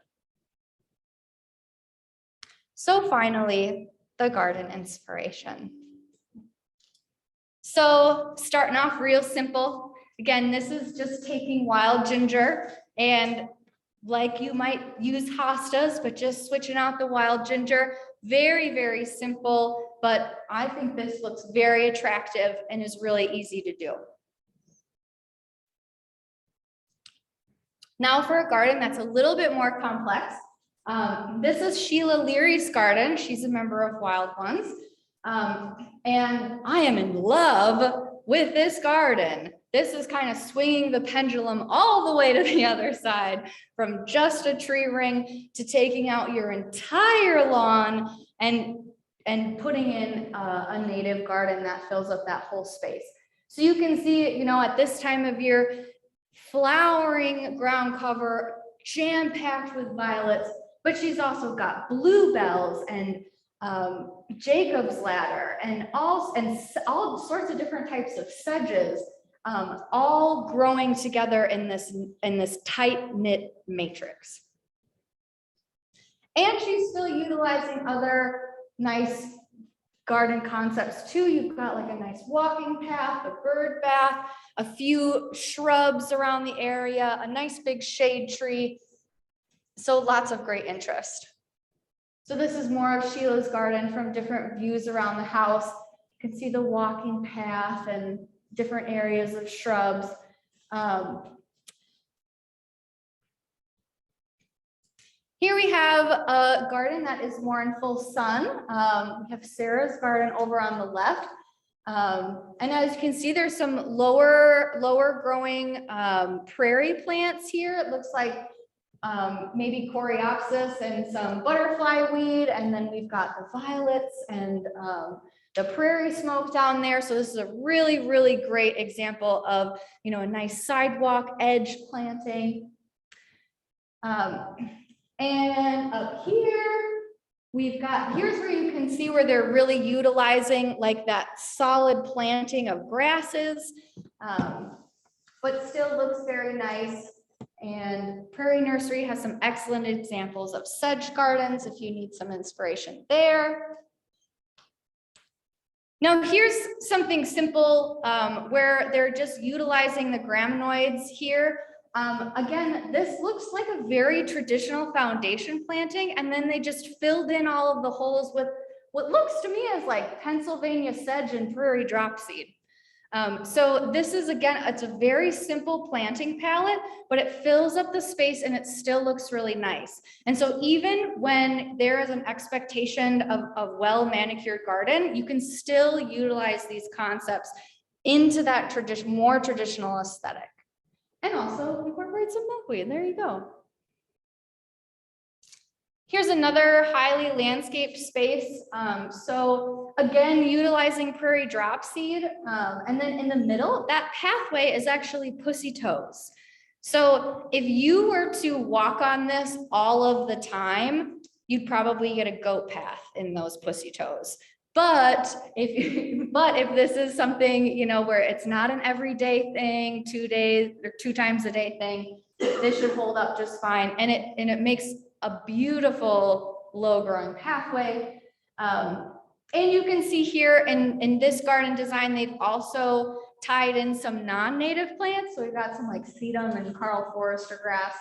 So finally, the garden inspiration. So starting off real simple. Again, this is just taking wild ginger and like you might use hostas, but just switching out the wild ginger. Very, very simple, but I think this looks very attractive and is really easy to do. Now for a garden that's a little bit more complex. This is Sheila Leary's garden. She's a member of Wild Ones. And I am in love with this garden. This is kind of swinging the pendulum all the way to the other side, from just a tree ring to taking out your entire lawn and putting in a native garden that fills up that whole space. So you can see, you know, at this time of year, flowering ground cover jam-packed with violets, but she's also got bluebells and Jacob's ladder and all sorts of different types of sedges, all growing together in this tight-knit matrix. And she's still utilizing other nice garden concepts too. You've got like a nice walking path, a bird bath, a few shrubs around the area, a nice big shade tree. So lots of great interest. So this is more of Sheila's garden from different views around the house. You can see the walking path and different areas of shrubs. Here we have a garden that is more in full sun. We have Sarah's garden over on the left. And as you can see, there's some lower growing prairie plants here. It looks like maybe coreopsis and some butterfly weed. And then we've got the violets and the prairie smoke down there. So this is a really, really great example of, a nice sidewalk edge planting. And up here, here's where you can see where they're really utilizing like that solid planting of grasses, but still looks very nice. And Prairie Nursery has some excellent examples of sedge gardens if you need some inspiration there. Now here's something simple where they're just utilizing the graminoids here. Again, this looks like a very traditional foundation planting, and then they just filled in all of the holes with what looks to me as like Pennsylvania sedge and prairie dropseed. So this is, again, it's a very simple planting palette, but it fills up the space and it still looks really nice. And so even when there is an expectation of a well-manicured garden, you can still utilize these concepts into that more traditional aesthetic. And also incorporate some milkweed. There you go. Here's another highly landscaped space. So again, utilizing prairie dropseed. And then in the middle, that pathway is actually pussy toes. So if you were to walk on this all of the time, you'd probably get a goat path in those pussy toes. But if this is something, where it's not an everyday thing, 2 days or 2 times a day thing, this should hold up just fine. And it makes a beautiful low growing pathway. And you can see here in this garden design, they've also tied in some non-native plants. So we've got some like sedum and Karl Forester grass.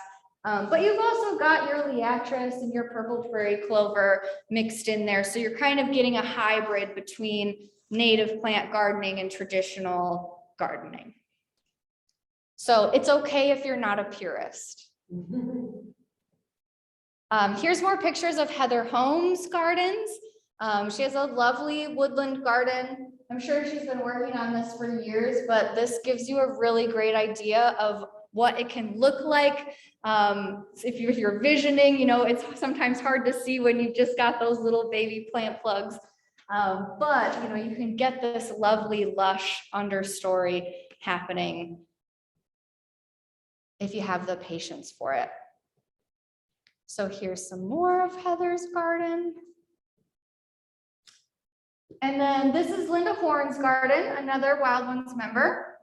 But you've also got your liatris and your purple prairie clover mixed in there. So you're kind of getting a hybrid between native plant gardening and traditional gardening. So it's okay if you're not a purist. Here's more pictures of Heather Holmes' gardens. She has a lovely woodland garden. I'm sure she's been working on this for years, but this gives you a really great idea of what it can look like. If you're visioning, it's sometimes hard to see when you've just got those little baby plant plugs. But you can get this lovely lush understory happening if you have the patience for it. So here's some more of Heather's garden. And then this is Linda Horn's garden, another Wild Ones member.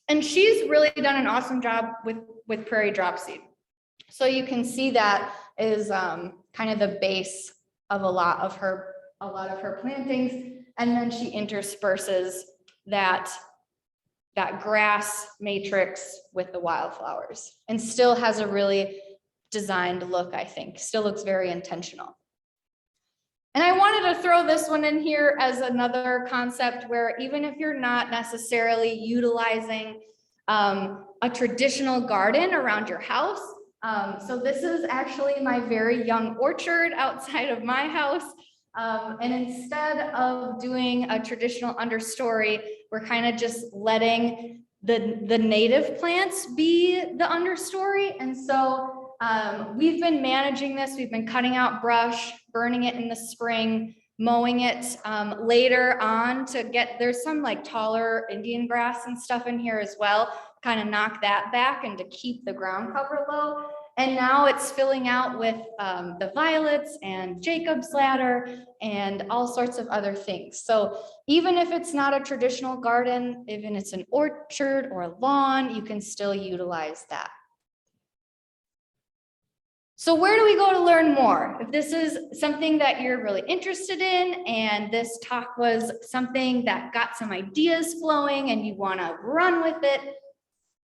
And she's really done an awesome job with prairie dropseed. So you can see that is kind of the base of a lot of her plantings. And then she intersperses that grass matrix with the wildflowers and still has a really designed look, I think. Still looks very intentional. And I wanted to throw this one in here as another concept where even if you're not necessarily utilizing a traditional garden around your house. So this is actually my very young orchard outside of my house. And instead of doing a traditional understory, we're kind of just letting the native plants be the understory. And so we've been managing this. We've been cutting out brush, burning it in the spring, mowing it later on to there's some like taller Indian grass and stuff in here as well. kind of knock that back and to keep the ground cover low. And now it's filling out with the violets and Jacob's ladder and all sorts of other things. So even if it's not a traditional garden, even if it's an orchard or a lawn, you can still utilize that. So where do we go to learn more? If this is something that you're really interested in and this talk was something that got some ideas flowing and you want to run with it,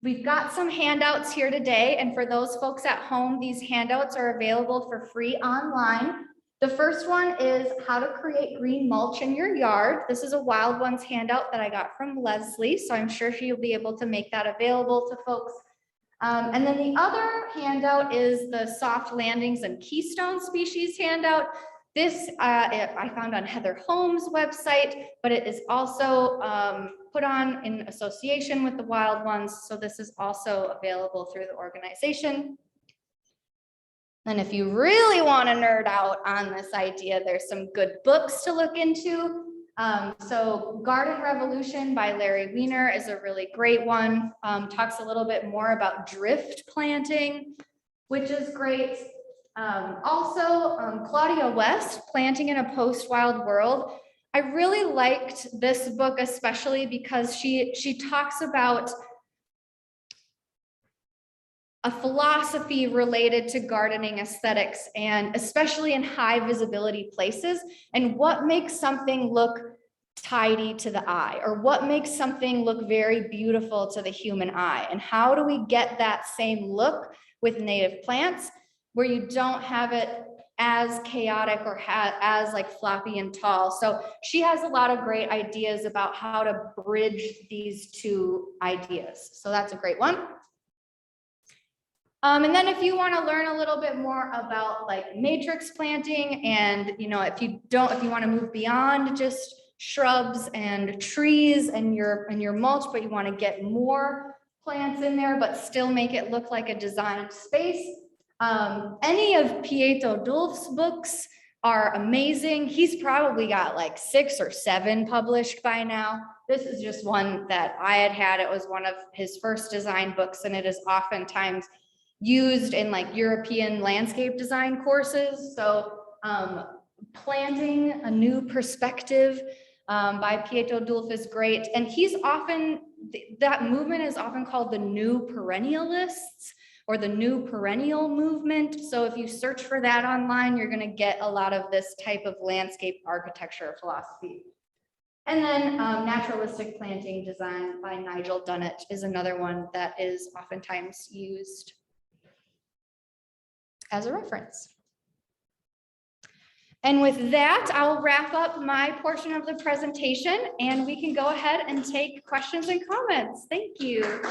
we've got some handouts here today. And for those folks at home, these handouts are available for free online. The first one is how to create green mulch in your yard. This is a Wild Ones handout that I got from Leslie, so I'm sure she'll be able to make that available to folks. And then the other handout is the soft landings and keystone species handout. This I found on Heather Holmes' website, but it is also put on in association with the Wild Ones. So this is also available through the organization. And if you really want to nerd out on this idea, there's some good books to look into. So Garden Revolution by Larry Weiner is a really great one. Talks a little bit more about drift planting, which is great. Also, Claudia West, Planting in a Post-Wild World. I really liked this book, especially because she talks about a philosophy related to gardening aesthetics, and especially in high visibility places, and what makes something look tidy to the eye, or what makes something look very beautiful to the human eye, and how do we get that same look with native plants where you don't have it as chaotic or as like floppy and tall. So she has a lot of great ideas about how to bridge these two ideas. So that's a great one. And then if you want to learn a little bit more about like matrix planting, and if you want to move beyond just shrubs and trees and your mulch, but you want to get more plants in there but still make it look like a designed space, any of Pieto Dulf's books are amazing. He's probably got like 6 or 7 published by now. This is just one that I had. It was one of his first design books, and it is oftentimes used in like European landscape design courses. So Planting a New Perspective by Pieto Dulf is great. And he's often, that movement is often called the New Perennialists or the New Perennial Movement. So if you search for that online, you're gonna get a lot of this type of landscape architecture philosophy. And then Naturalistic Planting Design by Nigel Dunnett is another one that is oftentimes used as a reference. And with that, I'll wrap up my portion of the presentation, and we can go ahead and take questions and comments. Thank you.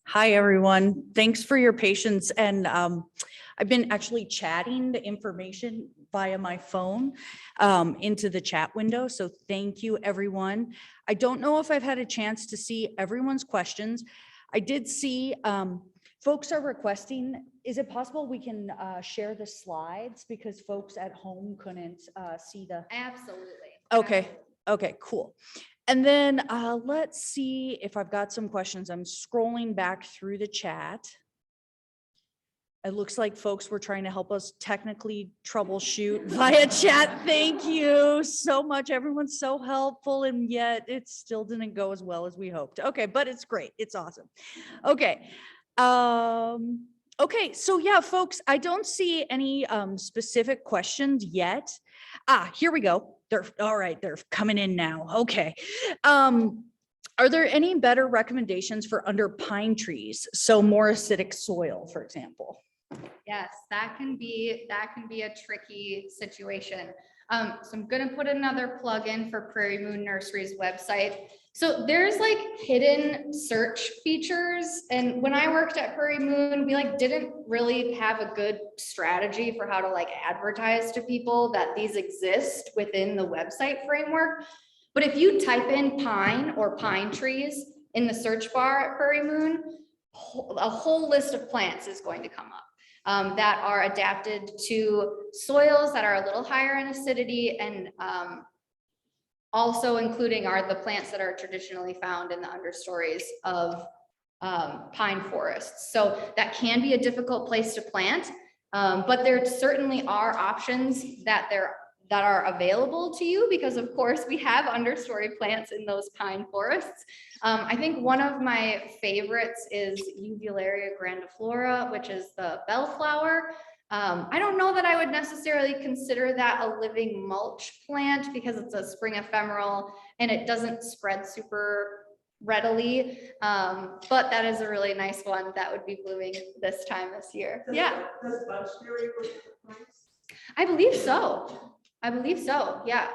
Hi, everyone. Thanks for your patience. And I've been actually chatting the information via my phone into the chat window. So thank you, everyone. I don't know if I've had a chance to see everyone's questions. I did see folks are requesting, is it possible we can share the slides because folks at home couldn't see the. Absolutely. Okay. Okay, cool. And then let's see if I've got some questions. I'm scrolling back through the chat. It looks like folks were trying to help us technically troubleshoot via chat. Thank you so much. Everyone's so helpful, and yet it still didn't go as well as we hoped. Okay, but it's great. It's awesome. Okay. Okay, so yeah, folks, I don't see any specific questions yet. Here we go. They're all right. They're coming in now. Okay. Are there any better recommendations for under pine trees? So more acidic soil, for example. Yes, that can be a tricky situation. So I'm going to put another plug in for Prairie Moon Nursery's website. So there's like hidden search features. And when I worked at Prairie Moon, we like didn't really have a good strategy for how to like advertise to people that these exist within the website framework. But if you type in pine or pine trees in the search bar at Prairie Moon, a whole list of plants is going to come up. that are adapted to soils that are a little higher in acidity, and also including the plants that are traditionally found in the understories of pine forests. So that can be a difficult place to plant, but there certainly are options that are available to you, because of course we have understory plants in those pine forests. I think one of my favorites is Uvularia grandiflora, which is the bellflower. I don't know that I would necessarily consider that a living mulch plant, because it's a spring ephemeral and it doesn't spread super readily. But that is a really nice one that would be blooming this year. Yeah. Does bunch theory work with plants? I believe so. I believe so. Yeah.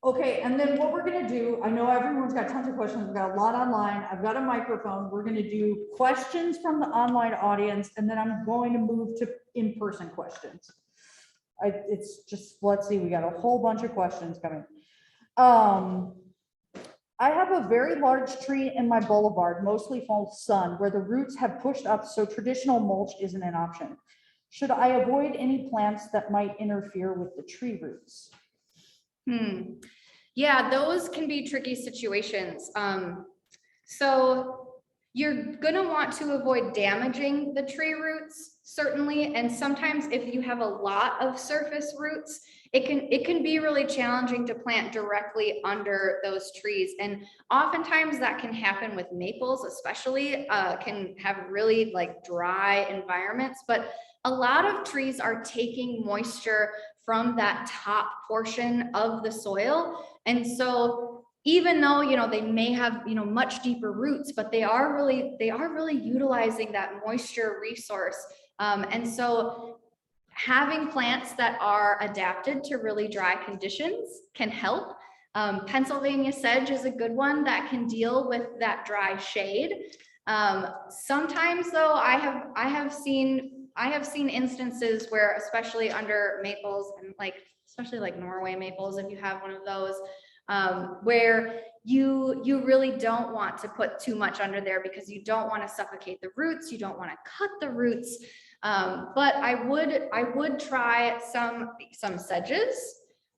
Okay, and then what we're gonna do, I know everyone's got tons of questions, we've got a lot online, I've got a microphone, we're gonna do questions from the online audience, and then I'm going to move to in-person questions. It's just, let's see, we got a whole bunch of questions coming. I have a very large tree in my boulevard, mostly full sun, where the roots have pushed up, so traditional mulch isn't an option. Should I avoid any plants that might interfere with the tree roots? Yeah, those can be tricky situations. So you're gonna want to avoid damaging the tree roots, certainly. And sometimes if you have a lot of surface roots, it can be really challenging to plant directly under those trees. And oftentimes that can happen with maples, especially, can have really like dry environments, but a lot of trees are taking moisture from that top portion of the soil. And so even though, they may have, much deeper roots, but they are really utilizing that moisture resource. And so having plants that are adapted to really dry conditions can help. Pennsylvania sedge is a good one that can deal with that dry shade. Sometimes though, I have seen instances where, especially under maples and especially like Norway maples, if you have one of those, where you really don't want to put too much under there, because you don't want to suffocate the roots, you don't want to cut the roots. But I would try some sedges,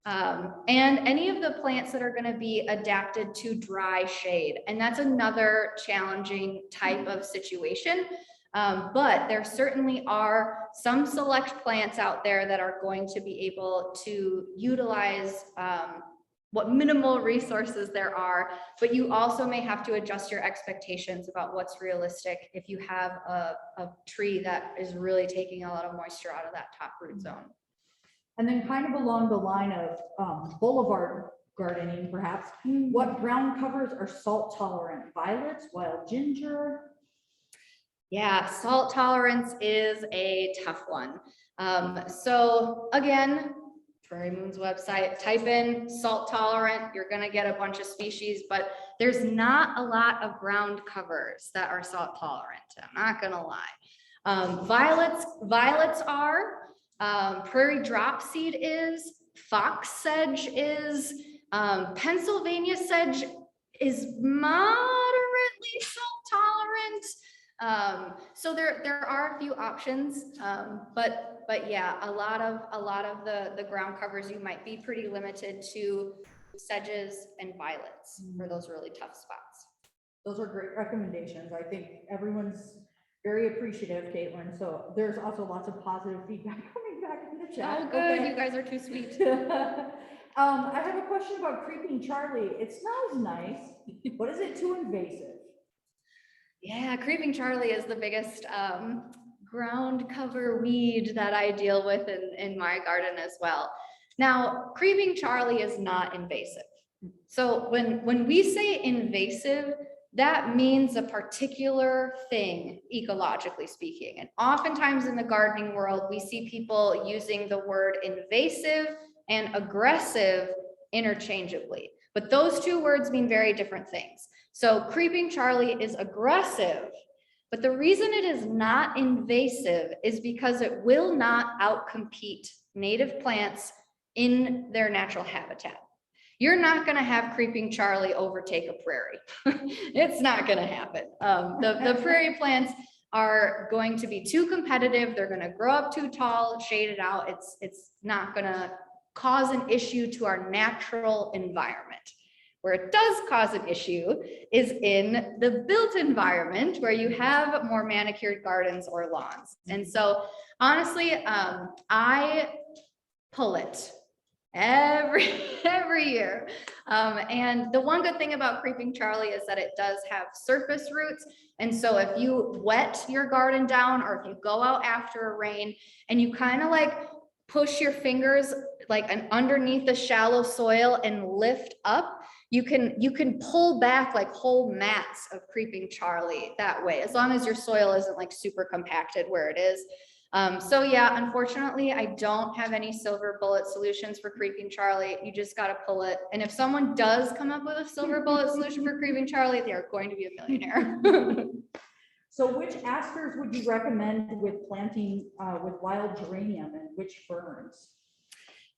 and any of the plants that are going to be adapted to dry shade. And that's another challenging type of situation. But there certainly are some select plants out there that are going to be able to utilize what minimal resources there are, but you also may have to adjust your expectations about what's realistic if you have a tree that is really taking a lot of moisture out of that top root zone. And then kind of along the line of boulevard gardening, perhaps, what ground covers are salt tolerant? Violets, wild ginger? Yeah, salt tolerance is a tough one. So again, Prairie Moon's website, type in salt tolerant, you're gonna get a bunch of species, but there's not a lot of ground covers that are salt tolerant. I'm not gonna lie. Violets are, prairie dropseed is, fox sedge is, Pennsylvania sedge is moderately salt tolerant. So there are a few options, but yeah, a lot of the ground covers, you might be pretty limited to sedges and violets for those really tough spots. Those are great recommendations. I think everyone's very appreciative, Kaitlyn. So there's also lots of positive feedback coming back in the chat. Oh, good. Okay. You guys are too sweet. I have a question about creeping Charlie. It smells nice, but is it too invasive? Yeah, creeping Charlie is the biggest ground cover weed that I deal with in my garden as well. Now, creeping Charlie is not invasive. So when we say invasive, that means a particular thing, ecologically speaking. And oftentimes in the gardening world, we see people using the word invasive and aggressive interchangeably. But those two words mean very different things. So creeping Charlie is aggressive, but the reason it is not invasive is because it will not outcompete native plants in their natural habitat. You're not going to have creeping Charlie overtake a prairie. It's not going to happen. The prairie plants are going to be too competitive. They're going to grow up too tall, shade it out. It's not going to cause an issue to our natural environment. Where it does cause an issue is in the built environment where you have more manicured gardens or lawns. And so honestly, I pull it every year. And the one good thing about Creeping Charlie is that it does have surface roots. And so if you wet your garden down, or if you go out after a rain and you kind of like push your fingers like underneath the shallow soil and lift up, you can pull back like whole mats of Creeping Charlie that way, as long as your soil isn't like super compacted where it is. So yeah, unfortunately, I don't have any silver bullet solutions for Creeping Charlie. You just got to pull it. And if someone does come up with a silver bullet solution for Creeping Charlie, they are going to be a millionaire. So which asters would you recommend with planting with wild geranium, and which ferns?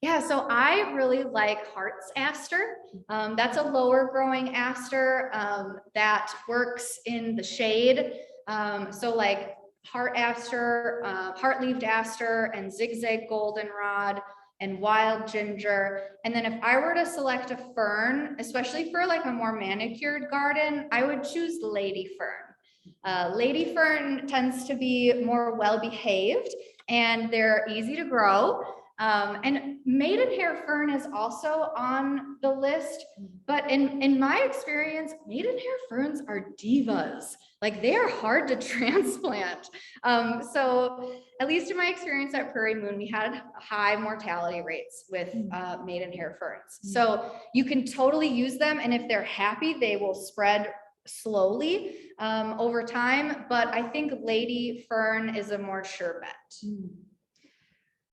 Yeah, so I really like Heart's aster. That's a lower growing aster that works in the shade. So like heart aster, heart-leaved aster, and zigzag goldenrod, and wild ginger. And then if I were to select a fern, especially for like a more manicured garden, I would choose lady fern. Lady fern tends to be more well-behaved and they're easy to grow. And maidenhair fern is also on the list, but in my experience, maidenhair ferns are divas. Like they are hard to transplant. So at least in my experience at Prairie Moon, we had high mortality rates with maidenhair ferns. So you can totally use them, and if they're happy, they will spread slowly over time. But I think lady fern is a more sure bet.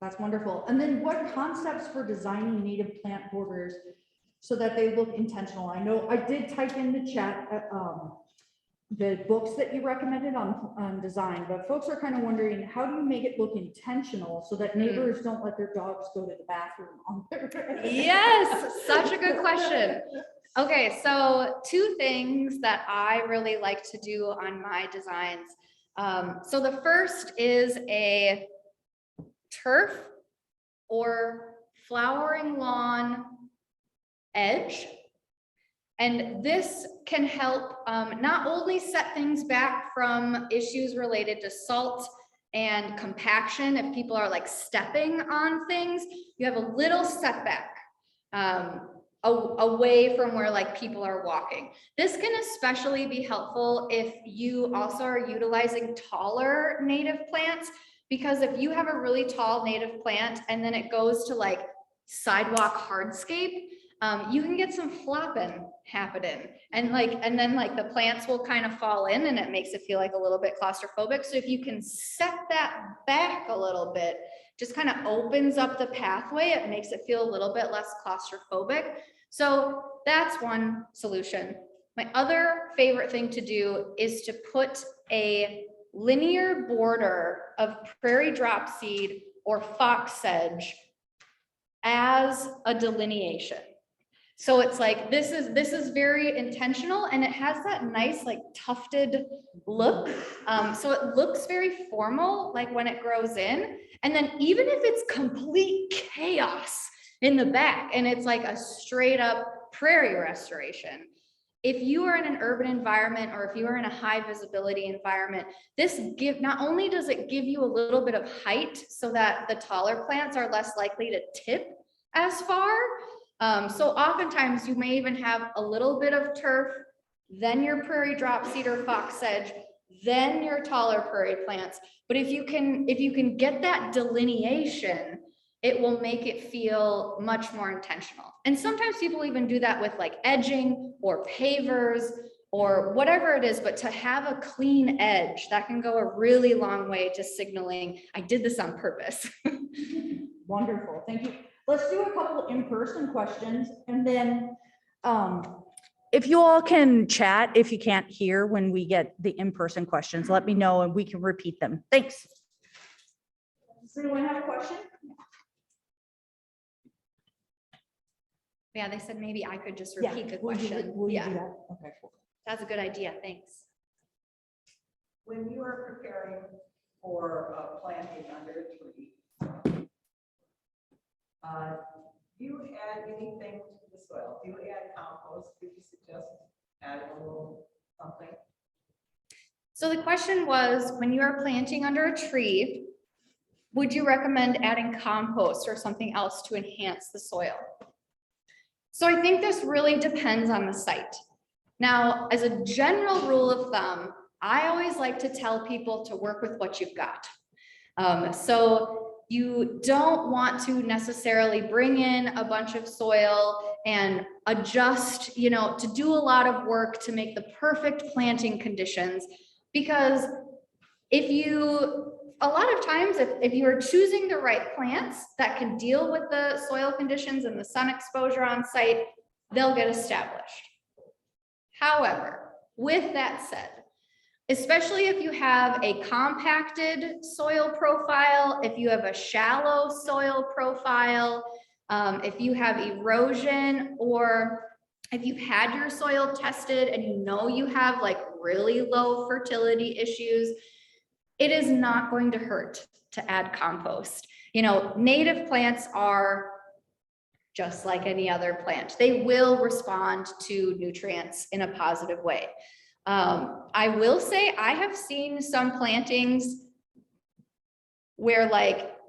That's wonderful. And then what concepts for designing native plant borders so that they look intentional? I know I did type in the chat the books that you recommended on design, but folks are kind of wondering, how do you make it look intentional so that neighbors don't let their dogs go to the bathroom on their Yes, such a good question. Okay, so two things that I really like to do on my designs. So the first is a turf or flowering lawn edge. And this can help not only set things back from issues related to salt and compaction. If people are like stepping on things, you have a little setback away from where like people are walking. This can especially be helpful if you also are utilizing taller native plants, because if you have a really tall native plant and then it goes to like sidewalk hardscape, you can get some flopping happening, and then the plants will kind of fall in and it makes it feel like a little bit claustrophobic. So if you can set that back a little bit, just kind of opens up the pathway, it makes it feel a little bit less claustrophobic. So that's one solution. My other favorite thing to do is to put a linear border of prairie dropseed or fox sedge as a delineation. So it's like, this is very intentional, and it has that nice like tufted look. So it looks very formal, like when it grows in. And then even if it's complete chaos in the back and it's like a straight up prairie restoration, if you are in an urban environment or if you are in a high visibility environment, not only does it give you a little bit of height so that the taller plants are less likely to tip as far. So oftentimes you may even have a little bit of turf, then your prairie dropseed or fox sedge, then your taller prairie plants. But if you can get that delineation, it will make it feel much more intentional. And sometimes people even do that with like edging or pavers or whatever it is, but to have a clean edge, that can go a really long way to signaling, I did this on purpose. Wonderful, thank you. Let's do a couple in-person questions, and then if you all can chat, if you can't hear when we get the in-person questions, let me know and we can repeat them. Thanks. Does anyone have a question? Yeah, they said maybe I could just repeat the question. We'll do Yeah, that. Okay, cool. that's a good idea. Thanks. when you are preparing for planting under a tree, do you add anything to the soil? Do you add compost? Did you suggest adding a little something? So the question was, when you are planting under a tree, would you recommend adding compost or something else to enhance the soil? So I think this really depends on the site. Now, as a general rule of thumb, I always like to tell people to work with what you've got. So you don't want to necessarily bring in a bunch of soil and adjust, to do a lot of work to make the perfect planting conditions. Because a lot of times, if you are choosing the right plants that can deal with the soil conditions and the sun exposure on site, they'll get established. However, with that said, especially if you have a compacted soil profile, if you have a shallow soil profile, if you have erosion, or if you've had your soil tested and you have like really low fertility issues, it is not going to hurt to add compost. Native plants are just like any other plant. They will respond to nutrients in a positive way. I will say I have seen some plantings where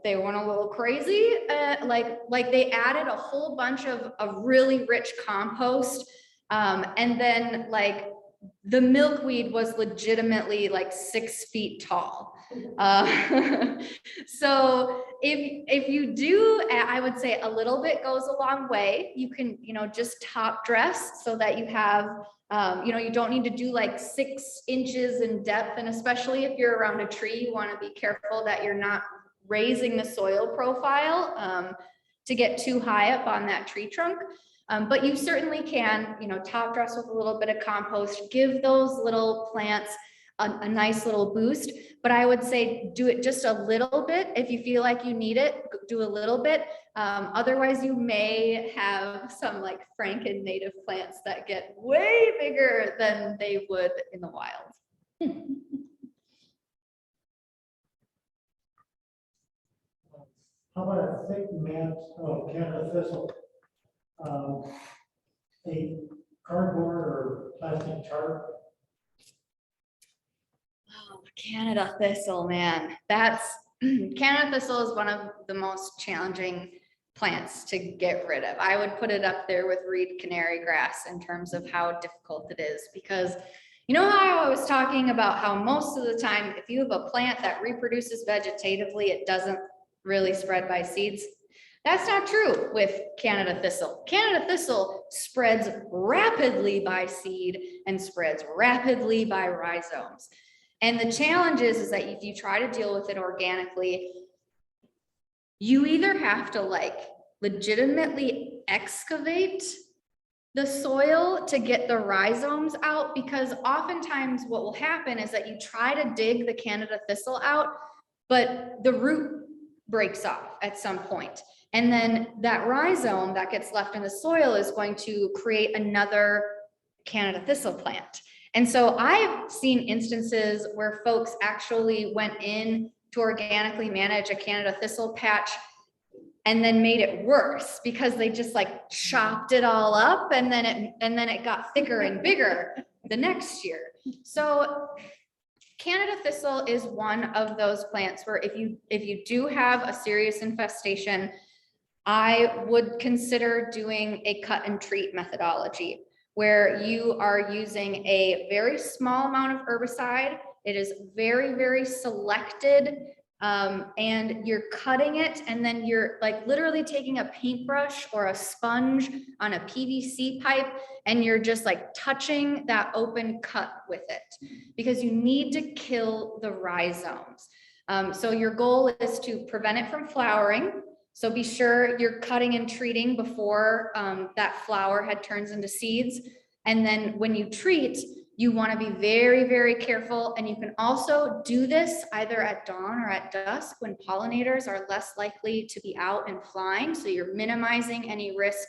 they went a little crazy, like they added a whole bunch of really rich compost, and then the milkweed was legitimately 6 feet tall. So if you do, I would say a little bit goes a long way. You can, just top dress so that you have, you don't need to do 6 inches in depth. And especially if you're around a tree, you want to be careful that you're not raising the soil profile to get too high up on that tree trunk. But you certainly can, top dress with a little bit of compost, give those little plants a nice little boost. But I would say do it just a little bit. If you feel like you need it, do a little bit. Otherwise, you may have some Franken native plants that get way bigger than they would in the wild. How about a thick mat of Canada thistle? A cardboard or plastic tarp? Oh, Canada thistle, man. Canada thistle is one of the most challenging plants to get rid of. I would put it up there with reed canary grass in terms of how difficult it is, because how I was talking about how most of the time, if you have a plant that reproduces vegetatively, it doesn't really spread by seeds. That's not true with Canada thistle. Canada thistle spreads rapidly by seed and spreads rapidly by rhizomes. And the challenge is that if you try to deal with it organically, you either have to legitimately excavate the soil to get the rhizomes out, because oftentimes what will happen is that you try to dig the Canada thistle out, but the root breaks off at some point. And then that rhizome that gets left in the soil is going to create another Canada thistle plant. And so I've seen instances where folks actually went in to organically manage a Canada thistle patch and then made it worse because they just chopped it all up, and then it got thicker and bigger the next year. So Canada thistle is one of those plants where if you do have a serious infestation, I would consider doing a cut and treat methodology where you are using a very small amount of herbicide. It is very, very selected, and you're cutting it, and then you're literally taking a paintbrush or a sponge on a PVC pipe, and you're just touching that open cut with it, because you need to kill the rhizomes. So your goal is to prevent it from flowering. So be sure you're cutting and treating before that flower turns into seeds. And then when you treat, you want to be very, very careful. And you can also do this either at dawn or at dusk when pollinators are less likely to be out and flying. So you're minimizing any risk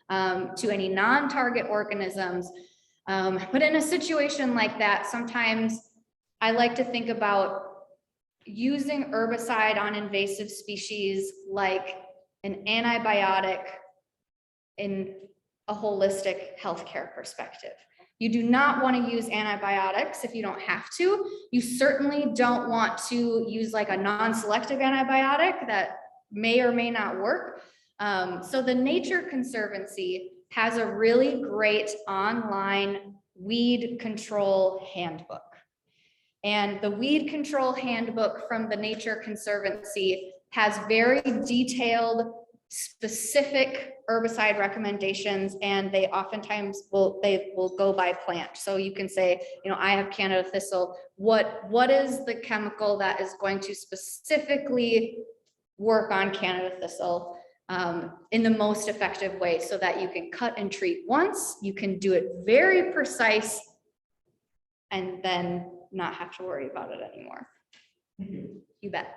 to any non-target organisms. But in a situation like that, sometimes I like to think about using herbicide on invasive species like an antibiotic in a holistic healthcare perspective. You do not want to use antibiotics if you don't have to. You certainly don't want to use like a non-selective antibiotic that may or may not work. So the Nature Conservancy has a really great online weed control handbook. And the weed control handbook from the Nature Conservancy has very detailed, specific herbicide recommendations, and they oftentimes will go by plant. So you can say, you know, I have Canada thistle. What is the chemical that is going to specifically work on Canada thistle in the most effective way, so that you can cut and treat once, you can do it very precise, and then not have to worry about it anymore. You bet.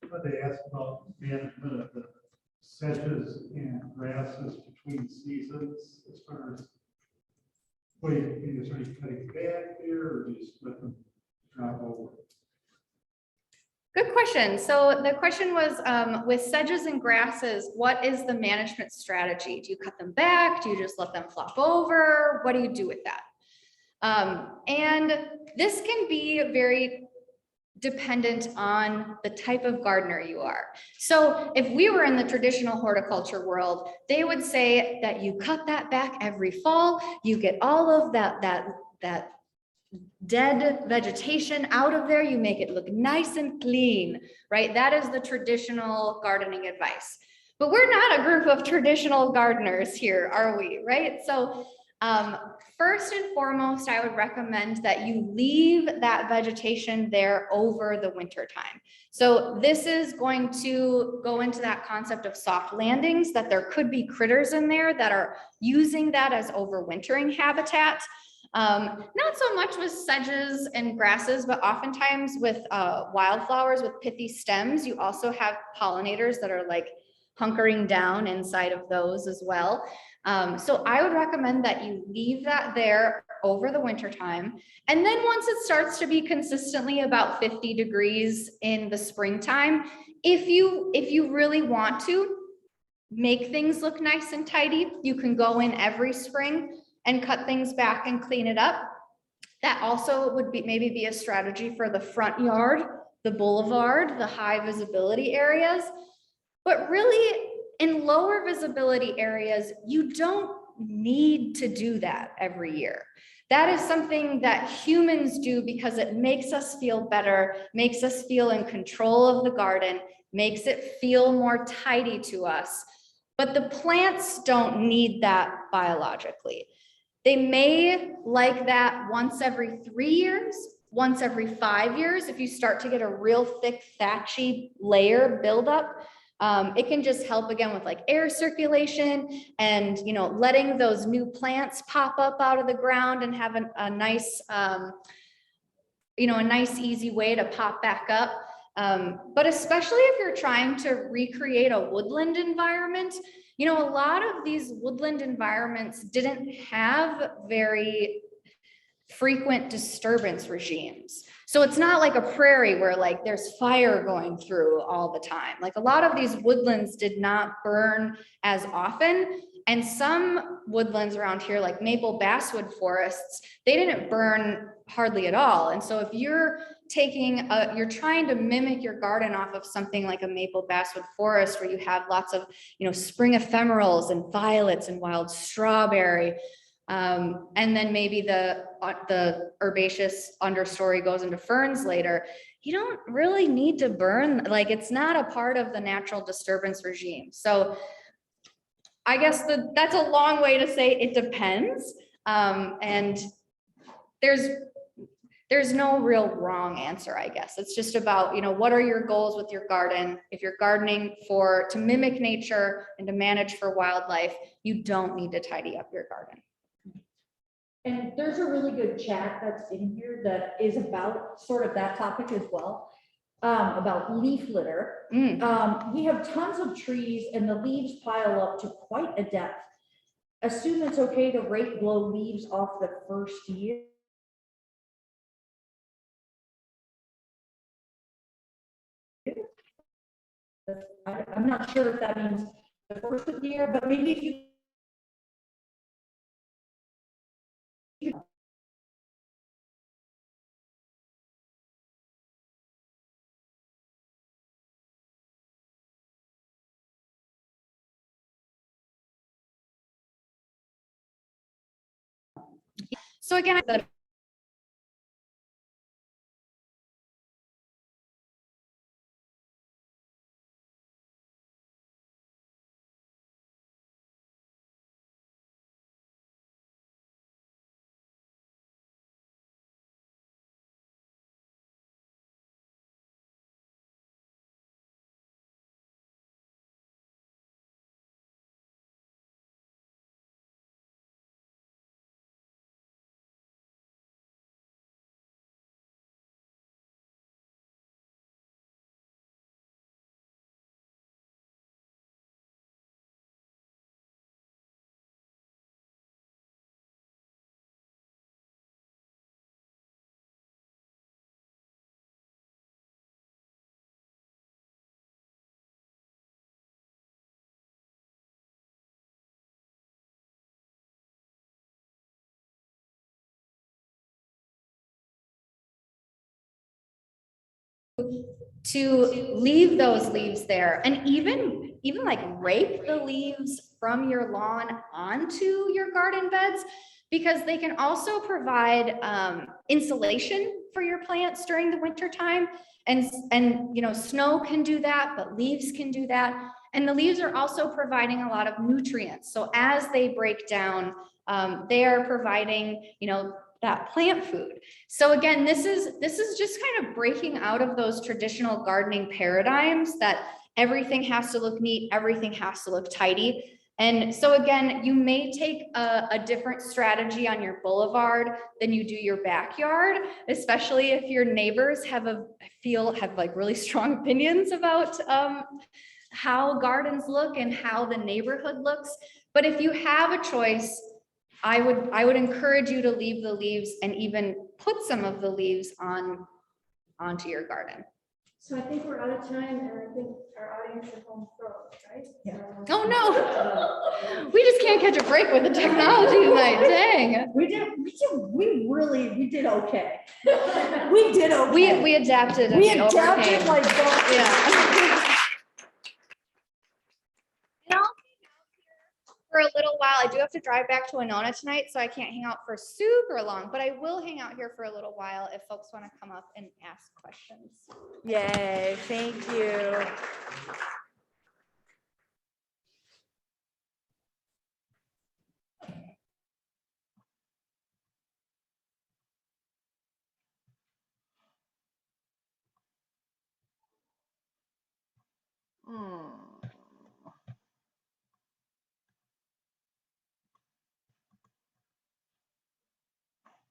But they asked about management of the sedges and grasses between seasons as far as, what do you, is there any cutting back there, or do you just let them drop over? Good question. So the question was, with sedges and grasses, what is the management strategy? Do you cut them back? Do you just let them flop over? What do you do with that? And this can be very dependent on the type of gardener you are. So if we were in the traditional horticulture world, they would say that you cut that back every fall, you get all of that dead vegetation out of there, you make it look nice and clean, right? That is the traditional gardening advice. But we're not a group of traditional gardeners here, are we, right? So first and foremost, I would recommend that you leave that vegetation there over the winter time. So this is going to go into that concept of soft landings, that there could be critters in there that are using that as overwintering habitat. Not so much with sedges and grasses, but oftentimes with wildflowers with pithy stems, you also have pollinators that are like hunkering down inside of those as well. So I would recommend that you leave that there over the winter time. And then once it starts to be consistently about 50 degrees in the springtime, if you really want to make things look nice and tidy, you can go in every spring and cut things back and clean it up. That also would be maybe be a strategy for the front yard, the boulevard, the high visibility areas. But really, in lower visibility areas, you don't need to do that every year. That is something that humans do because it makes us feel better, makes us feel in control of the garden, makes it feel more tidy to us. But the plants don't need that biologically. They may like that once every 3 years, once every 5 years. If you start to get a real thick thatchy layer buildup, it can just help again with like air circulation and, you know, letting those new plants pop up out of the ground and have a nice, you know, a nice easy way to pop back up. But especially if you're trying to recreate a woodland environment, you know, a lot of these woodland environments didn't have very frequent disturbance regimes. So it's not like a prairie where like there's fire going through all the time. Like a lot of these woodlands did not burn as often. And some woodlands around here, like maple basswood forests, they didn't burn hardly at all. And so if you're you're trying to mimic your garden off of something like a maple basswood forest where you have lots of, you know, spring ephemerals and violets and wild strawberry, and then maybe the herbaceous understory goes into ferns later, you don't really need to burn, like it's not a part of the natural disturbance regime. So I guess that's a long way to say it depends. And there's no real wrong answer, I guess. It's just about, you know, what are your goals with your garden? If you're gardening to mimic nature and to manage for wildlife, you don't need to tidy up your garden. And there's a really good chat that's in here that is about sort of that topic as well, about leaf litter. We have tons of trees and the leaves pile up to quite a depth. assume it's okay to rake blow leaves off the first year. I'm not sure if that means the first of the year, but maybe if you. So again, to leave those leaves there and even like rake the leaves from your lawn onto your garden beds, because they can also provide insulation for your plants during the winter time. And you know, snow can do that, but leaves can do that. And the leaves are also providing a lot of nutrients. So as they break down, they are providing, you know, that plant food. So again, this is just kind of breaking out of those traditional gardening paradigms that everything has to look neat, everything has to look tidy. And so again, you may take a different strategy on your boulevard than you do your backyard, especially if your neighbors have like really strong opinions about how gardens look and how the neighborhood looks. But if you have a choice, I would encourage you to leave the leaves and even put some of the leaves onto your garden. So I think we're out of time, and I think our audience is home froze, right? Yeah. Oh, no. We just can't catch a break with the technology tonight. Dang. We did okay. We did okay. We adapted. and We overcame. adapted like that. Yeah. And I'll hang out here for a little while. I do have to drive back to Winona tonight, so I can't hang out for super long, but I will hang out here for a little while if folks want to come up and ask questions. Yay, thank you.